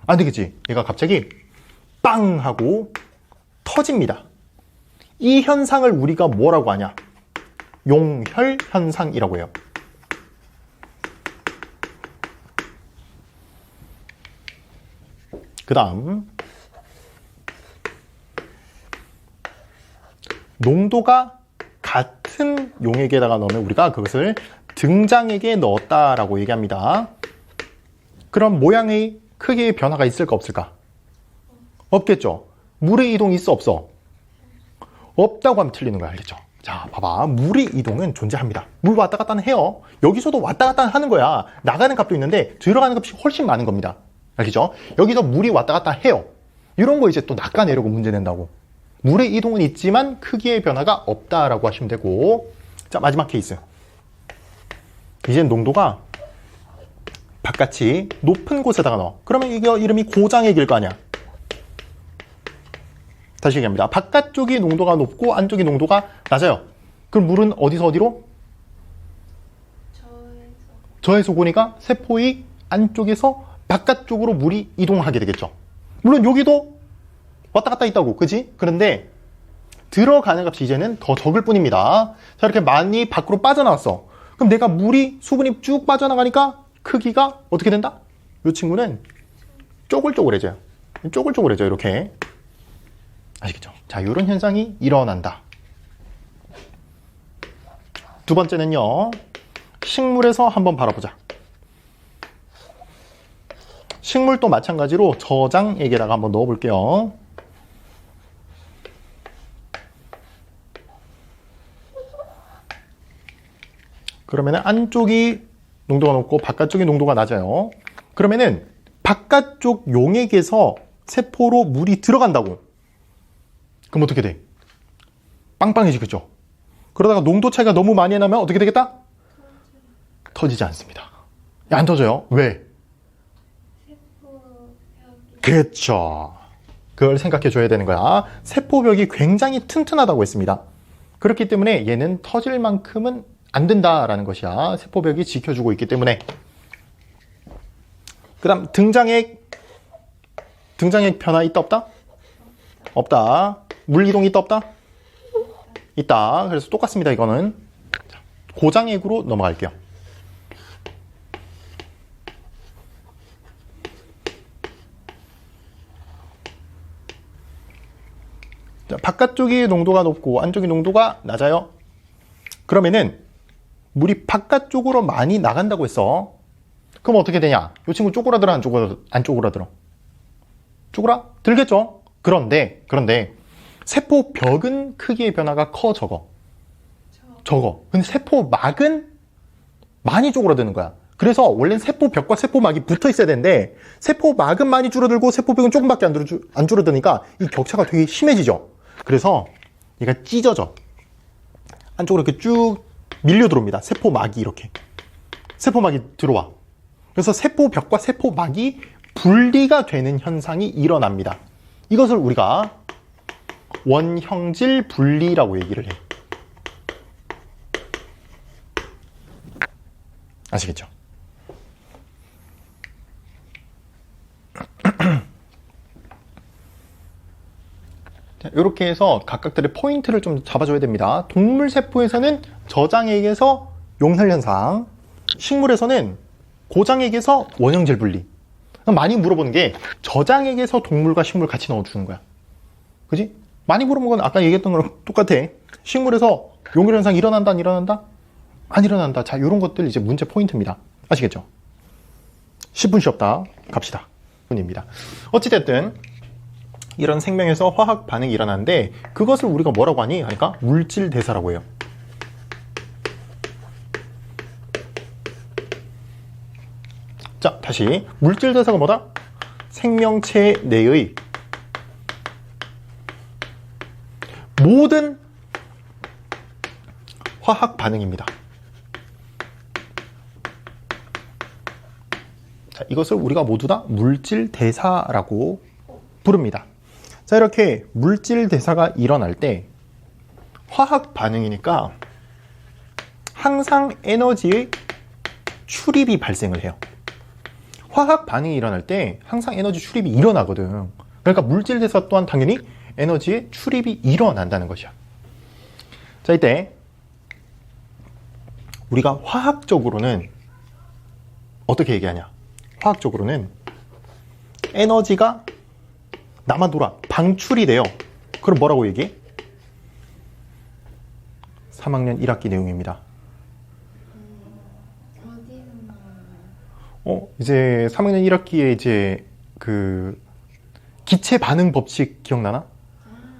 안 되겠지. 얘가 갑자기 빵 하고 터집니다. 이 현상을 우리가 뭐라고 하냐? 용혈 현상이라고 해요. 그 다음 농도가 같은 용액에다가 넣으면 우리가 그것을 등장액에 넣었다라고 얘기합니다. 그럼 모양의 크기의 변화가 있을까 없을까? 없겠죠. 물의 이동이 있어 없어? 없다고 하면 틀리는 거 알겠죠? 자, 봐봐. 물의 이동은 존재합니다. 물 왔다 갔다는 해요. 여기서도 왔다 갔다 하는 거야. 나가는 값도 있는데 들어가는 값이 훨씬 많은 겁니다. 알겠죠? 여기서 물이 왔다 갔다 해요. 이런 거 이제 또 낚아내려고 문제 낸다고. 물의 이동은 있지만 크기의 변화가 없다라고 하시면 되고. 자, 마지막 케이스. 이제 농도가 바깥이 높은 곳에다가 넣어. 그러면 이거 이름이 고장액일 거 아니야. 다시 얘기합니다. 바깥쪽이 농도가 높고 안쪽이 농도가 낮아요. 그럼 물은 어디서 어디로? 저에서 고니까 세포의 안쪽에서 바깥쪽으로 물이 이동하게 되겠죠. 물론 여기도 왔다 갔다 있다고, 그지? 그런데 들어가는 값이 이제는 더 적을 뿐입니다. 자, 이렇게 많이 밖으로 빠져나왔어. 그럼 내가 물이, 수분이 쭉 빠져나가니까 크기가 어떻게 된다? 이 친구는 쪼글쪼글해져요. 쪼글쪼글해져요, 이렇게. 아시겠죠? 자, 이런 현상이 일어난다. 두 번째는요, 식물에서 한번 바라보자. 식물도 마찬가지로 저장액에다가 한번 넣어볼게요. 그러면은 안쪽이 농도가 높고 바깥쪽이 농도가 낮아요. 그러면은 바깥쪽 용액에서 세포로 물이 들어간다고. 그럼 어떻게 돼? 빵빵해지겠죠? 그러다가 농도 차이가 너무 많이 나면 어떻게 되겠다? 터지지 않습니다. 안 터져요. 왜? 그렇죠. 그걸 생각해 줘야 되는 거야. 세포벽이 굉장히 튼튼하다고 했습니다. 그렇기 때문에 얘는 터질 만큼은 안 된다라는 것이야. 세포벽이 지켜주고 있기 때문에. 그 다음 등장액 변화 있다 없다? 없다. 물 이동 있다 없다? 있다. 그래서 똑같습니다. 이거는 고장액으로 넘어갈게요. 자, 바깥쪽이 농도가 높고 안쪽이 농도가 낮아요. 그러면은 물이 바깥쪽으로 많이 나간다고 했어. 그럼 어떻게 되냐? 이 친구 쪼그라들어 안 쪼그라들어? 쪼그라들겠죠? 그런데 세포벽은 크기의 변화가 커 적어? 적어. 근데 세포막은 많이 쪼그라드는 거야. 그래서 원래는 세포벽과 세포막이 붙어 있어야 되는데 세포막은 많이 줄어들고 세포벽은 조금밖에 안 줄어드니까 이 격차가 되게 심해지죠. 그래서 얘가 찢어져. 안쪽으로 이렇게 쭉 밀려 들어옵니다. 세포막이 이렇게. 세포막이 들어와. 그래서 세포벽과 세포막이 분리가 되는 현상이 일어납니다. 이것을 우리가 원형질 분리라고 얘기를 해. 아시겠죠? 이렇게 해서 각각들의 포인트를 좀 잡아줘야 됩니다. 동물 세포에서는 저장액에서 용혈현상, 식물에서는 고장액에서 원형질 분리. 많이 물어보는 게 저장액에서 동물과 식물 같이 넣어주는 거야. 그지? 많이 물어본 건 아까 얘기했던 거랑 똑같아. 식물에서 용혈현상 일어난다, 안 일어난다? 안 일어난다. 자, 이런 것들 이제 문제 포인트입니다. 아시겠죠? 10분 쉬었다. 갑시다. 분입니다. 어찌됐든 이런 생명에서 화학 반응이 일어나는데 그것을 우리가 뭐라고 하니? 하니까 물질 대사라고 해요. 자, 다시 물질 대사가 뭐다? 생명체 내의 모든 화학 반응입니다. 자, 이것을 우리가 모두 다 물질 대사라고 부릅니다. 자, 이렇게 물질 대사가 일어날 때 화학 반응이니까 항상 에너지의 출입이 발생을 해요. 화학 반응이 일어날 때 항상 에너지 출입이 일어나거든. 그러니까 물질 대사 또한 당연히 에너지의 출입이 일어난다는 것이야. 자, 이때 우리가 화학적으로는 어떻게 얘기하냐? 화학적으로는 에너지가 남아 돌아 방출이 돼요. 그럼 뭐라고 얘기해? 3학년 1학기 내용입니다. 어디는 나와요? 이제 3학년 1학기에 이제 그 기체 반응 법칙 기억나나?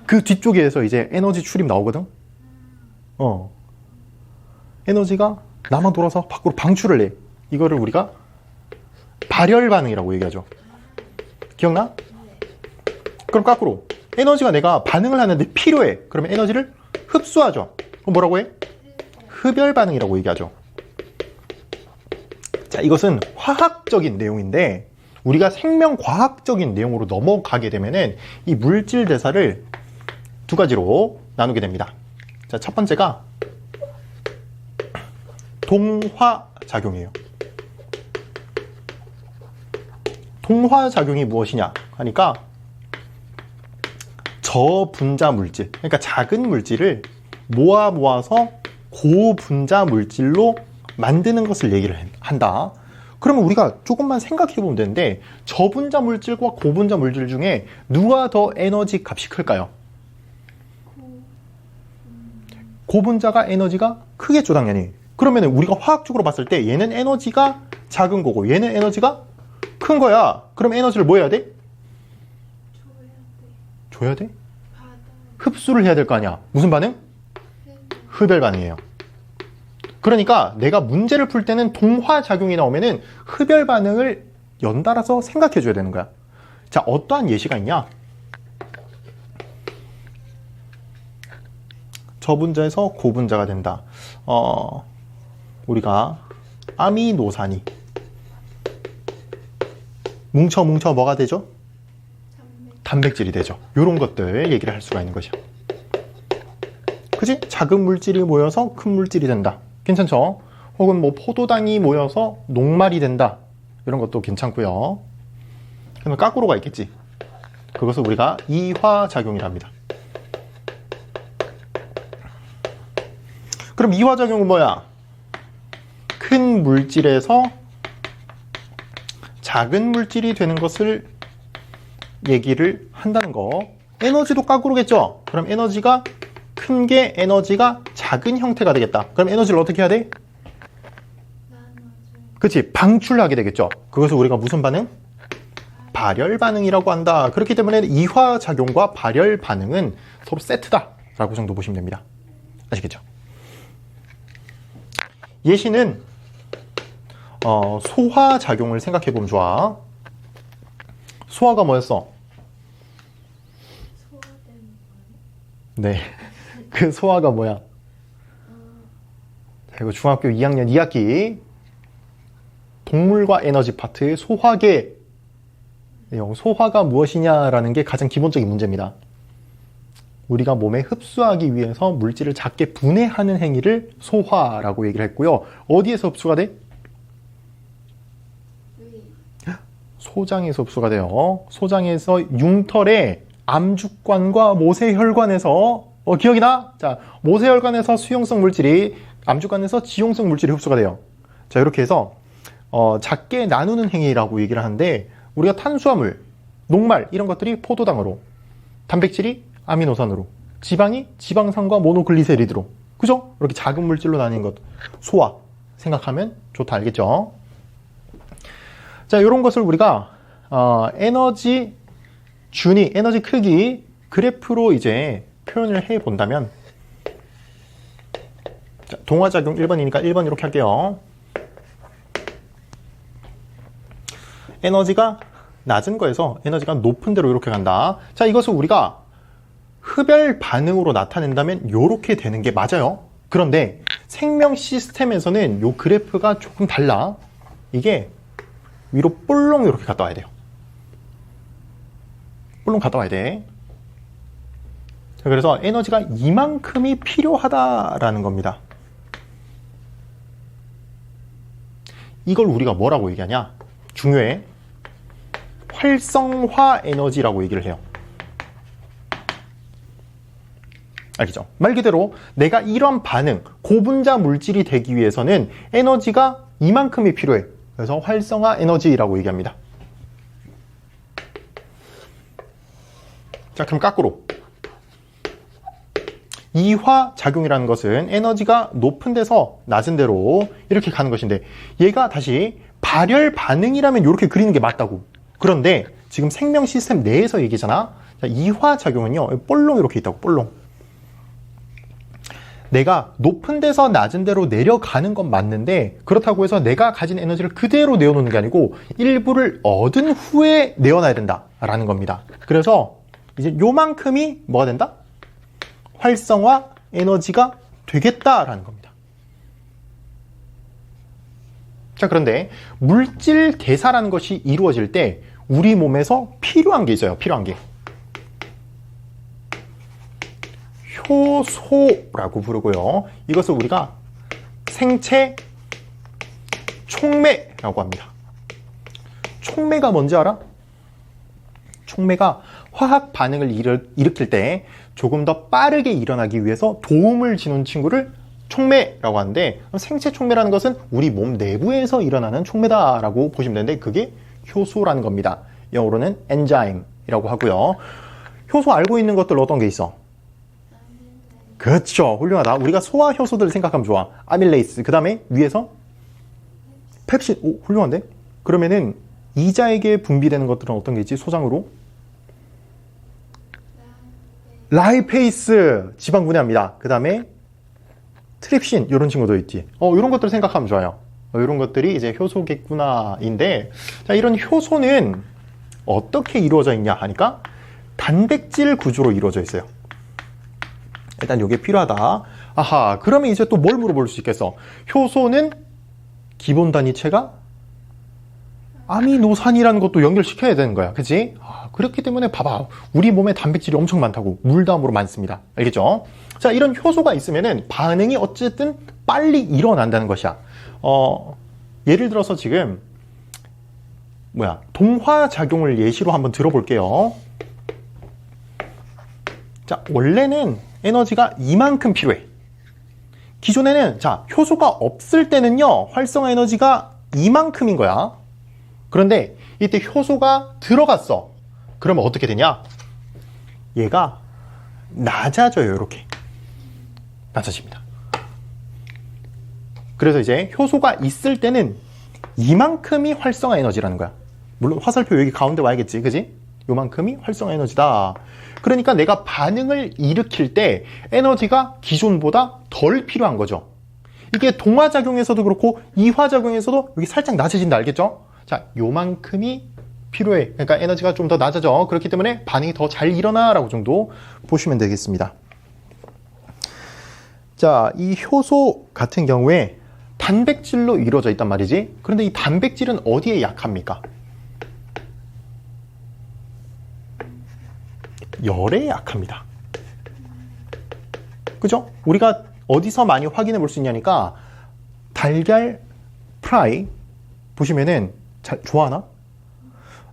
그 뒤쪽에서 이제 에너지 출입 나오거든? 에너지가 남아 돌아서 밖으로 방출을 해. 이거를 우리가 발열 반응이라고 얘기하죠. 기억나? 그럼 거꾸로 에너지가 내가 반응을 하는데 필요해. 그러면 에너지를 흡수하죠. 그럼 뭐라고 해? 흡열 반응이라고 얘기하죠. 자, 이것은 화학적인 내용인데 우리가 생명과학적인 내용으로 넘어가게 되면은 이 물질 대사를 두 가지로 나누게 됩니다. 자, 첫 번째가 동화작용이에요. 동화작용이 무엇이냐 하니까 저분자 물질, 그러니까 작은 물질을 모아서 고분자 물질로 만드는 것을 얘기를 한다. 그러면 우리가 조금만 생각해 보면 되는데 저분자 물질과 고분자 물질 중에 누가 더 에너지 값이 클까요? 고분자가 에너지가 크겠죠, 당연히. 그러면 우리가 화학적으로 봤을 때 얘는 에너지가 작은 거고 얘는 에너지가 큰 거야. 그럼 에너지를 뭐 해야 돼? 줘야 돼? 받아. 흡수를 해야 될 거 아니야. 무슨 반응? 흡열 반응이에요. 그러니까 내가 문제를 풀 때는 동화작용이 나오면은 흡열 반응을 연달아서 생각해 줘야 되는 거야. 자, 어떠한 예시가 있냐? 저분자에서 고분자가 된다. 우리가 아미노산이 뭉쳐 뭐가 되죠? 단백질이 되죠. 이런 것들 얘기를 할 수가 있는 것이야. 그지? 작은 물질이 모여서 큰 물질이 된다. 괜찮죠? 혹은 뭐 포도당이 모여서 녹말이 된다. 이런 것도 괜찮고요. 그러면 까꾸로가 있겠지. 그것을 우리가 이화작용이랍니다. 그럼 이화작용은 뭐야? 큰 물질에서 작은 물질이 되는 것을 얘기를 한다는 거. 에너지도 까꾸로겠죠? 그럼 에너지가 큰 게 에너지가 작은 형태가 되겠다. 그럼 에너지를 어떻게 해야 돼? 그치? 방출하게 되겠죠? 그것을 우리가 무슨 반응? 발열 반응이라고 한다. 그렇기 때문에 이화작용과 발열 반응은 서로 세트다 라고 정도 보시면 됩니다. 아시겠죠? 예시는 소화작용을 생각해 보면 좋아. 소화가 뭐였어? 소화되는 네. 그 소화가 뭐야? 자, 이거 중학교 2학년 2학기 동물과 에너지 파트 소화계 내용. 소화가 무엇이냐라는 게 가장 기본적인 문제입니다. 우리가 몸에 흡수하기 위해서 물질을 작게 분해하는 행위를 소화라고 얘기를 했고요. 어디에서 흡수가 돼? 소장에서 흡수가 돼요. 소장에서 융털의 암죽관과 모세혈관에서 기억이 나? 자, 모세혈관에서 수용성 물질이 암죽관에서 지용성 물질이 흡수가 돼요. 자, 이렇게 해서 작게 나누는 행위라고 얘기를 하는데 우리가 탄수화물, 녹말 이런 것들이 포도당으로, 단백질이 아미노산으로, 지방이 지방산과 모노글리세리드로, 그죠? 이렇게 작은 물질로 나뉘는 것 소화 생각하면 좋다. 알겠죠? 자, 이런 것을 우리가 에너지 준위, 에너지 크기 그래프로 이제 표현을 해 본다면, 자, 동화작용 1번이니까 1번 이렇게 할게요. 에너지가 낮은 거에서 에너지가 높은 데로 이렇게 간다. 자, 이것을 우리가 흡열 반응으로 나타낸다면 이렇게 되는 게 맞아요. 그런데 생명 시스템에서는 이 그래프가 조금 달라. 이게 위로 볼록 이렇게 갔다 와야 돼요. 볼록 갔다 와야 돼. 자, 그래서 에너지가 이만큼이 필요하다라는 겁니다. 이걸 우리가 뭐라고 얘기하냐? 중요해. 활성화 에너지라고 얘기를 해요. 알겠죠? 말 그대로 내가 이런 반응, 고분자 물질이 되기 위해서는 에너지가 이만큼이 필요해. 그래서 활성화 에너지라고 얘기합니다. 자, 그럼 거꾸로. 이화작용이라는 것은 에너지가 높은 데서 낮은 데로 이렇게 가는 것인데, 얘가 다시 발열 반응이라면 이렇게 그리는 게 맞다고. 그런데 지금 생명 시스템 내에서 얘기잖아. 자, 이화작용은요, 볼록 이렇게 있다고, 볼록. 내가 높은 데서 낮은 데로 내려가는 건 맞는데, 그렇다고 해서 내가 가진 에너지를 그대로 내어놓는 게 아니고 일부를 얻은 후에 내어놔야 된다라는 겁니다. 그래서 이제 요만큼이 뭐가 된다? 활성화 에너지가 되겠다라는 겁니다. 자, 그런데 물질 대사라는 것이 이루어질 때 우리 몸에서 필요한 게 있어요. 필요한 게. 효소라고 부르고요. 이것을 우리가 생체 촉매라고 합니다. 촉매가 뭔지 알아? 촉매가 화학 반응을 일으킬 때 조금 더 빠르게 일어나기 위해서 도움을 주는 친구를 촉매라고 하는데, 생체 촉매라는 것은 우리 몸 내부에서 일어나는 촉매다라고 보시면 되는데, 그게 효소라는 겁니다. 영어로는 엔자임이라고 하고요. 효소 알고 있는 것들 어떤 게 있어? 그렇죠. 훌륭하다. 우리가 소화 효소들을 생각하면 좋아. 아밀레이스. 그 다음에 위에서 펩신. 오, 훌륭한데? 그러면은 이자에게 분비되는 것들은 어떤 게 있지? 소장으로? 라이페이스. 지방 분해합니다. 그 다음에 트립신. 이런 친구도 있지. 이런 것들을 생각하면 좋아요. 이런 것들이 이제 효소겠구나인데, 자, 이런 효소는 어떻게 이루어져 있냐 하니까 단백질 구조로 이루어져 있어요. 일단 이게 필요하다. 아하, 그러면 이제 또 뭘 물어볼 수 있겠어? 효소는 기본 단위체가 아미노산이라는 것도 연결시켜야 되는 거야. 그치? 그렇기 때문에 봐봐. 우리 몸에 단백질이 엄청 많다고. 물 다음으로 많습니다. 알겠죠? 자, 이런 효소가 있으면은 반응이 어쨌든 빨리 일어난다는 것이야. 예를 들어서 지금 동화작용을 예시로 한번 들어볼게요. 자, 원래는 에너지가 이만큼 필요해. 기존에는, 자, 효소가 없을 때는요, 활성화 에너지가 이만큼인 거야. 그런데 이때 효소가 들어갔어. 그러면 어떻게 되냐? 얘가 낮아져요. 이렇게 낮아집니다. 그래서 이제 효소가 있을 때는 이만큼이 활성화 에너지라는 거야. 물론 화살표 여기 가운데 와야겠지, 그지? 요만큼이 활성화 에너지다. 그러니까 내가 반응을 일으킬 때 에너지가 기존보다 덜 필요한 거죠. 이게 동화작용에서도 그렇고 이화작용에서도 여기 살짝 낮아진다. 알겠죠? 자, 요만큼이 필요해. 그러니까 에너지가 좀 더 낮아져. 그렇기 때문에 반응이 더 잘 일어나라고 정도 보시면 되겠습니다. 자, 이 효소 같은 경우에 단백질로 이루어져 있단 말이지. 그런데 이 단백질은 어디에 약합니까? 열에 약합니다. 그죠? 우리가 어디서 많이 확인해 볼 수 있냐니까, 달걀 프라이 보시면은 좋아하나?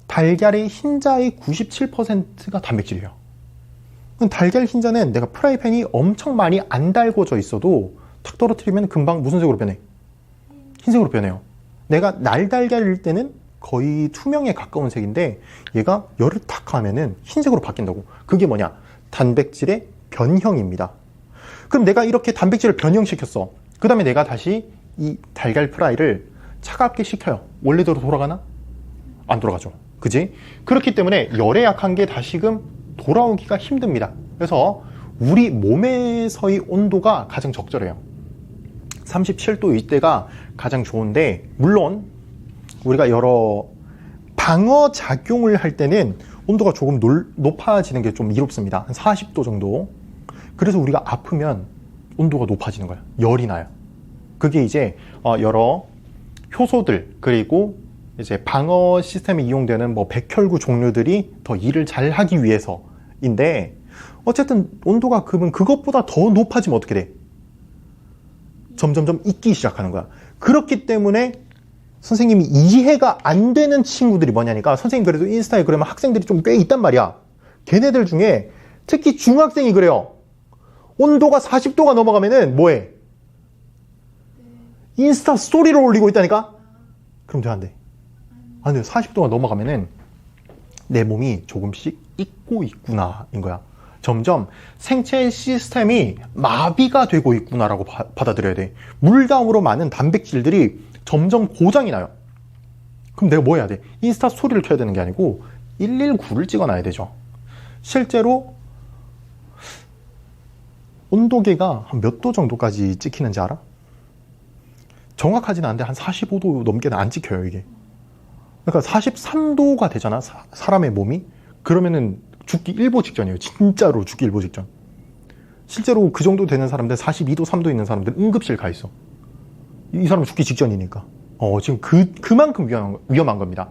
달걀의 흰자의 97%가 단백질이에요. 달걀 흰자는 내가 프라이팬이 엄청 많이 안 달궈져 있어도 탁 떨어뜨리면 금방 무슨 색으로 변해? 흰색으로 변해요. 내가 날달걀일 때는 거의 투명에 가까운 색인데 얘가 열을 탁 가면은 흰색으로 바뀐다고. 그게 뭐냐? 단백질의 변형입니다. 그럼 내가 이렇게 단백질을 변형시켰어. 그 다음에 내가 다시 이 달걀 프라이를 차갑게 식혀요. 원래대로 돌아가나? 안 돌아가죠. 그지? 그렇기 때문에 열에 약한 게 다시금 돌아오기가 힘듭니다. 그래서 우리 몸에서의 온도가 가장 적절해요. 37도 이때가 가장 좋은데, 물론 우리가 여러 방어 작용을 할 때는 온도가 조금 높아지는 게 좀 이롭습니다. 한 40도 정도. 그래서 우리가 아프면 온도가 높아지는 거예요. 열이 나요. 그게 이제 여러 효소들, 그리고 이제 방어 시스템에 이용되는 백혈구 종류들이 더 일을 잘 하기 위해서인데, 어쨌든 온도가 그러면 그것보다 더 높아지면 어떻게 돼? 점점점 익기 시작하는 거야. 그렇기 때문에 선생님이 이해가 안 되는 친구들이 뭐냐니까 선생님 그래도 인스타에 그러면 학생들이 좀 꽤 있단 말이야. 걔네들 중에 특히 중학생이 그래요. 온도가 40도가 넘어가면은 뭐해? 인스타 스토리를 올리고 있다니까? 그럼 돼, 안 돼? 안 돼. 40도가 넘어가면은 내 몸이 조금씩 익고 있구나 인 거야. 점점 생체 시스템이 마비가 되고 있구나라고 받아들여야 돼. 물다음으로 많은 단백질들이 점점 고장이 나요. 그럼 내가 뭐 해야 돼? 인스타 스토리를 켜야 되는 게 아니고 119를 찍어놔야 되죠. 실제로 온도계가 한 몇 도 정도까지 찍히는지 알아? 정확하진 않은데 한 45도 넘게는 안 찍혀요, 이게. 그러니까 43도가 되잖아, 사람의 몸이. 그러면은 죽기 일보 직전이에요. 진짜로 죽기 일보 직전. 실제로 그 정도 되는 사람들, 42도, 3도 있는 사람들 응급실 가 있어. 이 사람 죽기 직전이니까. 지금 그만큼 위험한 겁니다.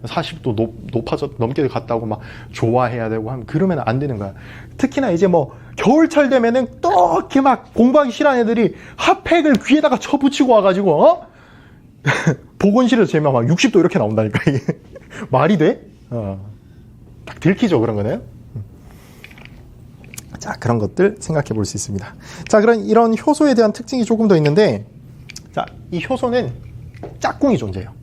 40도 넘게 갔다고 막 좋아해야 되고 하면 그러면 안 되는 거야. 특히나 이제 뭐 겨울철 되면은 또 이렇게 막 공부하기 싫어하는 애들이 핫팩을 귀에다가 쳐붙이고 와가지고 보건실에서 재면 막 60도 이렇게 나온다니까 이게 말이 돼? 딱 들키죠 그런 거는. 자, 그런 것들 생각해 볼 수 있습니다. 자, 그런 이런 효소에 대한 특징이 조금 더 있는데, 자, 이 효소는 짝꿍이 존재해요.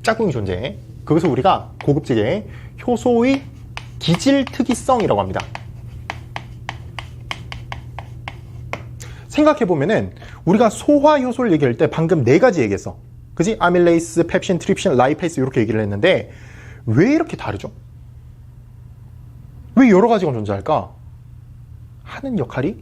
짝꿍이 존재해. 그것을 우리가 고급지게 효소의 기질 특이성이라고 합니다. 생각해보면은 우리가 소화 효소를 얘기할 때 방금 4가지 얘기했어. 그지? 아밀레이스, 펩신, 트립신, 라이페이스 이렇게 얘기를 했는데 왜 이렇게 다르죠? 왜 여러 가지가 존재할까? 하는 역할이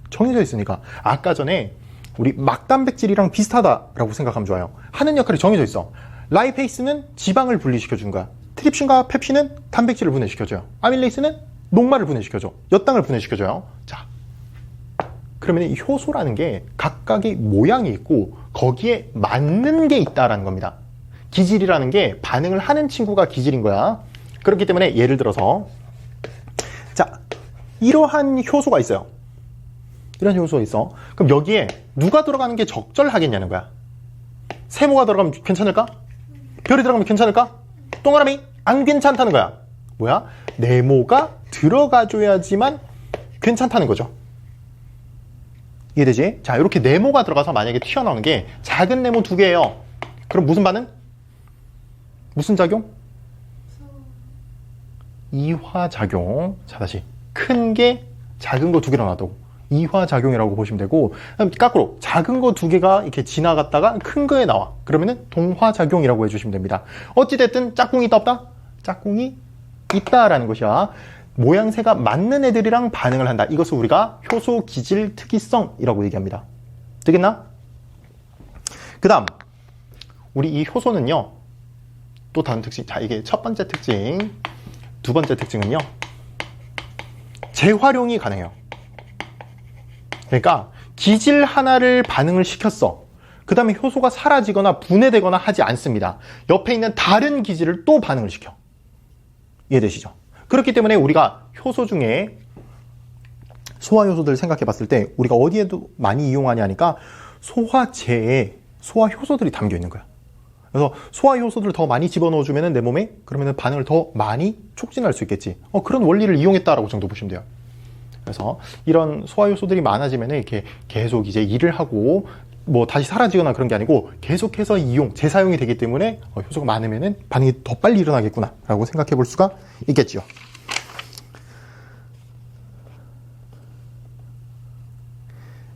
정해져 있으니까. 아까 전에 우리 막단백질이랑 비슷하다라고 생각하면 좋아요. 하는 역할이 정해져 있어. 라이페이스는 지방을 분리시켜준 거야. 트립신과 펩신은 단백질을 분해시켜줘요. 아밀레이스는 녹말을 분해시켜줘. 엿당을 분해시켜줘요. 자, 그러면 이 효소라는 게 각각의 모양이 있고 거기에 맞는 게 있다라는 겁니다. 기질이라는 게 반응을 하는 친구가 기질인 거야. 그렇기 때문에 예를 들어서 자, 이러한 효소가 있어요. 이런 효소가 있어. 그럼 여기에 누가 들어가는 게 적절하겠냐는 거야. 세모가 들어가면 괜찮을까? 별이 들어가면 괜찮을까? 동그라미 안 괜찮다는 거야. 뭐야? 네모가 들어가줘야지만 괜찮다는 거죠. 이해되지? 자, 이렇게 네모가 들어가서 만약에 튀어나오는 게 작은 네모 2개예요. 그럼 무슨 반응? 무슨 작용? 이화작용. 자, 다시 큰 게 작은 거 2개로 놔두고 이화작용이라고 보시면 되고, 거꾸로 작은 거 2개가 이렇게 지나갔다가 큰 거에 나와. 그러면은 동화작용이라고 해주시면 됩니다. 어찌됐든 짝꿍이 있다 없다? 짝꿍이 있다라는 것이야. 모양새가 맞는 애들이랑 반응을 한다. 이것을 우리가 효소 기질 특이성이라고 얘기합니다. 되겠나? 그 다음 우리 이 효소는요, 또 다른 특징. 자, 이게 첫 번째 특징. 두 번째 특징은요, 재활용이 가능해요. 그러니까 기질 하나를 반응을 시켰어. 그 다음에 효소가 사라지거나 분해되거나 하지 않습니다. 옆에 있는 다른 기질을 또 반응을 시켜. 이해되시죠? 그렇기 때문에 우리가 효소 중에 소화 효소들을 생각해 봤을 때 우리가 어디에도 많이 이용하냐 하니까 소화제에 소화 효소들이 담겨 있는 거야. 그래서 소화 효소들을 더 많이 집어넣어 주면은 내 몸에 그러면은 반응을 더 많이 촉진할 수 있겠지. 그런 원리를 이용했다라고 정도 보시면 돼요. 그래서 이런 소화 효소들이 많아지면은 이렇게 계속 이제 일을 하고 뭐 다시 사라지거나 그런 게 아니고 계속해서 재사용이 되기 때문에 효소가 많으면은 반응이 더 빨리 일어나겠구나라고 생각해 볼 수가 있겠죠.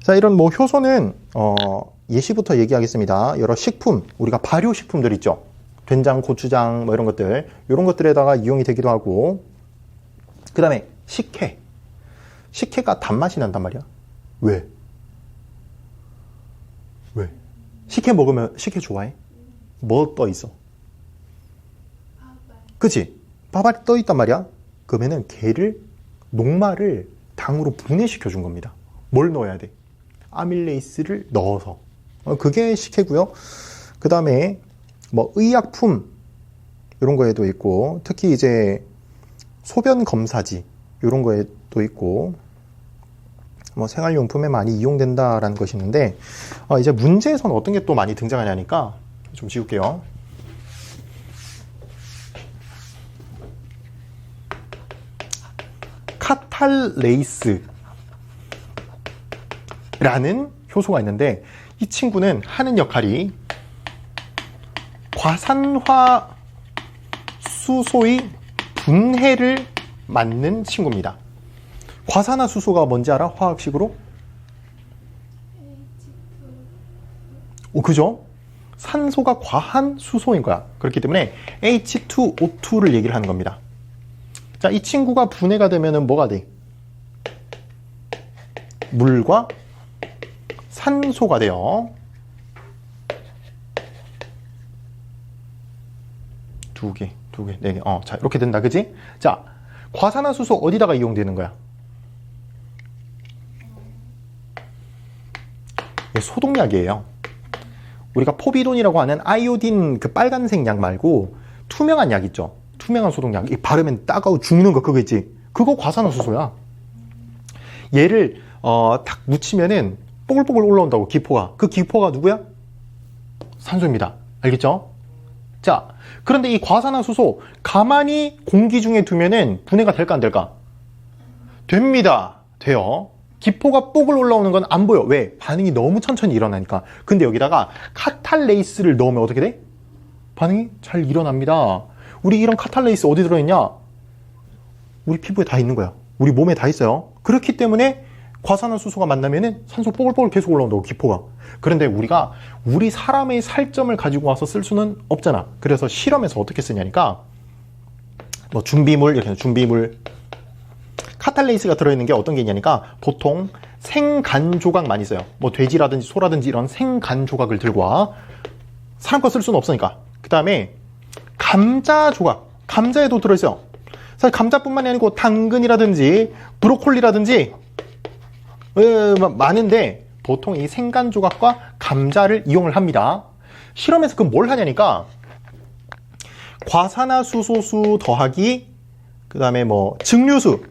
자, 이런 뭐 효소는 예시부터 얘기하겠습니다. 여러 식품, 우리가 발효식품들 있죠. 된장, 고추장 뭐 이런 것들, 이런 것들에다가 이용이 되기도 하고, 그 다음에 식혜. 식혜가 단맛이 난단 말이야. 왜? 식혜 먹으면 식혜 좋아해? 뭐 떠 있어? 그치? 밥알이 떠 있단 말이야. 그러면은 녹말을 당으로 분해시켜 준 겁니다. 뭘 넣어야 돼? 아밀레이스를 넣어서. 그게 식혜고요. 그 다음에 뭐 의약품 이런 거에도 있고, 특히 이제 소변 검사지 이런 거에도 있고, 뭐 생활용품에 많이 이용된다라는 것이 있는데, 이제 문제에서는 어떤 게 또 많이 등장하냐니까, 좀 지울게요. 카탈레이스라는 효소가 있는데 이 친구는 하는 역할이 과산화 수소의 분해를 막는 친구입니다. 과산화수소가 뭔지 알아? 화학식으로? 그죠? 산소가 과한 수소인 거야. 그렇기 때문에 H2O2를 얘기를 하는 겁니다. 자, 이 친구가 분해가 되면은 뭐가 돼? 물과 산소가 돼요. 두 개, 네 개. 자, 이렇게 된다. 그지? 자, 과산화수소 어디다가 이용되는 거야? 소독약이에요. 우리가 포비돈이라고 하는 아이오딘 그 빨간색 약 말고 투명한 약 있죠. 투명한 소독약. 이 바르면 따가워 죽는 거 그거 있지. 그거 과산화수소야. 얘를 딱 묻히면은 뽀글뽀글 올라온다고 기포가. 그 기포가 누구야? 산소입니다. 알겠죠? 자, 그런데 이 과산화수소 가만히 공기 중에 두면은 분해가 될까 안 될까? 됩니다. 돼요. 기포가 뽀글 올라오는 건 안 보여. 왜? 반응이 너무 천천히 일어나니까. 근데 여기다가 카탈레이스를 넣으면 어떻게 돼? 반응이 잘 일어납니다. 우리 이런 카탈레이스 어디 들어있냐? 우리 피부에 다 있는 거야. 우리 몸에 다 있어요. 그렇기 때문에 과산화수소가 만나면은 산소 뽀글뽀글 계속 올라온다고 기포가. 그런데 우리가 우리 사람의 살점을 가지고 와서 쓸 수는 없잖아. 그래서 실험에서 어떻게 쓰냐니까 뭐 준비물 이렇게 준비물 카탈레이스가 들어있는 게 어떤 게 있냐니까 보통 생간 조각 많이 써요. 뭐 돼지라든지 소라든지 이런 생간 조각을 들고 와. 사람 거 쓸 수는 없으니까. 그 다음에 감자 조각. 감자에도 들어있어요. 사실 감자뿐만이 아니고 당근이라든지 브로콜리라든지 많은데 보통 이 생간 조각과 감자를 이용을 합니다. 실험에서 그럼 뭘 하냐니까 과산화수소수 더하기 그 다음에 뭐 증류수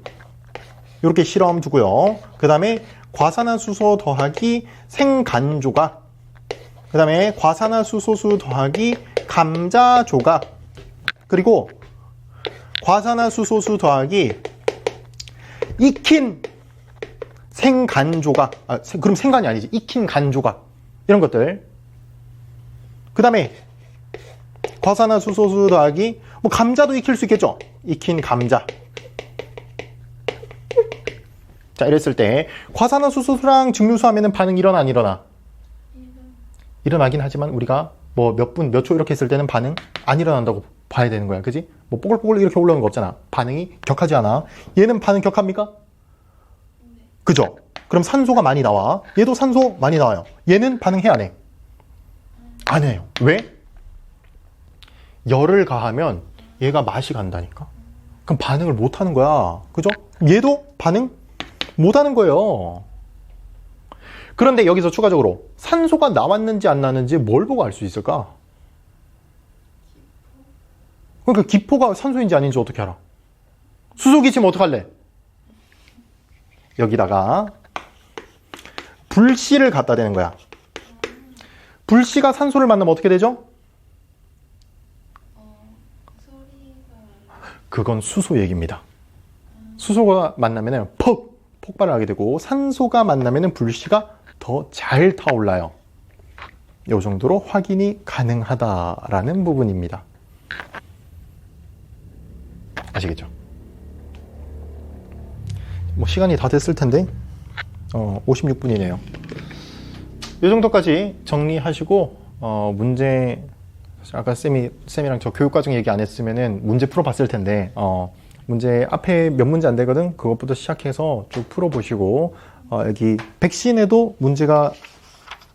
이렇게 실험 두고요. 그 다음에 과산화수소 더하기 생간 조각 그 다음에 과산화수소수 더하기 감자 조각 그리고 과산화수소수 더하기 익힌 생간 조각 그럼 생간이 아니지 익힌 간 조각 이런 것들 그 다음에 과산화수소수 더하기 뭐 감자도 익힐 수 있겠죠. 익힌 감자. 자, 이랬을 때 과산화수소수랑 증류수 하면은 반응이 일어나 안 일어나? 일어나긴 하지만 우리가 뭐 몇 분, 몇 초 이렇게 했을 때는 반응 안 일어난다고 봐야 되는 거야. 그지? 뭐 뽀글뽀글 이렇게 올라오는 거 없잖아. 반응이 격하지 않아. 얘는 반응 격합니까? 그죠? 그럼 산소가 많이 나와. 얘도 산소 많이 나와요. 얘는 반응해 안 해? 안 해요. 왜? 열을 가하면 얘가 맛이 간다니까? 그럼 반응을 못 하는 거야. 그죠? 얘도 반응 못 하는 거예요. 그런데 여기서 추가적으로 산소가 나왔는지 안 나왔는지 뭘 보고 알 수 있을까? 그러니까 기포가 산소인지 아닌지 어떻게 알아? 수소 기치면 어떡할래? 여기다가 불씨를 갖다 대는 거야. 불씨가 산소를 만나면 어떻게 되죠? 그건 수소 얘기입니다. 수소가 만나면 폭발을 하게 되고 산소가 만나면 불씨가 더 잘 타올라요. 이 정도로 확인이 가능하다라는 부분입니다. 아시겠죠? 뭐 시간이 다 됐을 텐데 56분이네요. 이 정도까지 정리하시고 문제 아까 쌤이랑 저 교육과정 얘기 안 했으면은 문제 풀어봤을 텐데 문제 앞에 몇 문제 안 되거든. 그것부터 시작해서 쭉 풀어보시고 여기 백신에도 문제가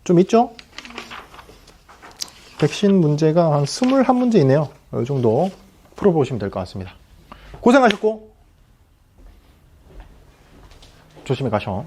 좀 있죠? 백신 문제가 한 21문제 있네요. 이 정도 풀어보시면 될 것 같습니다. 고생하셨고 조심히 가셔.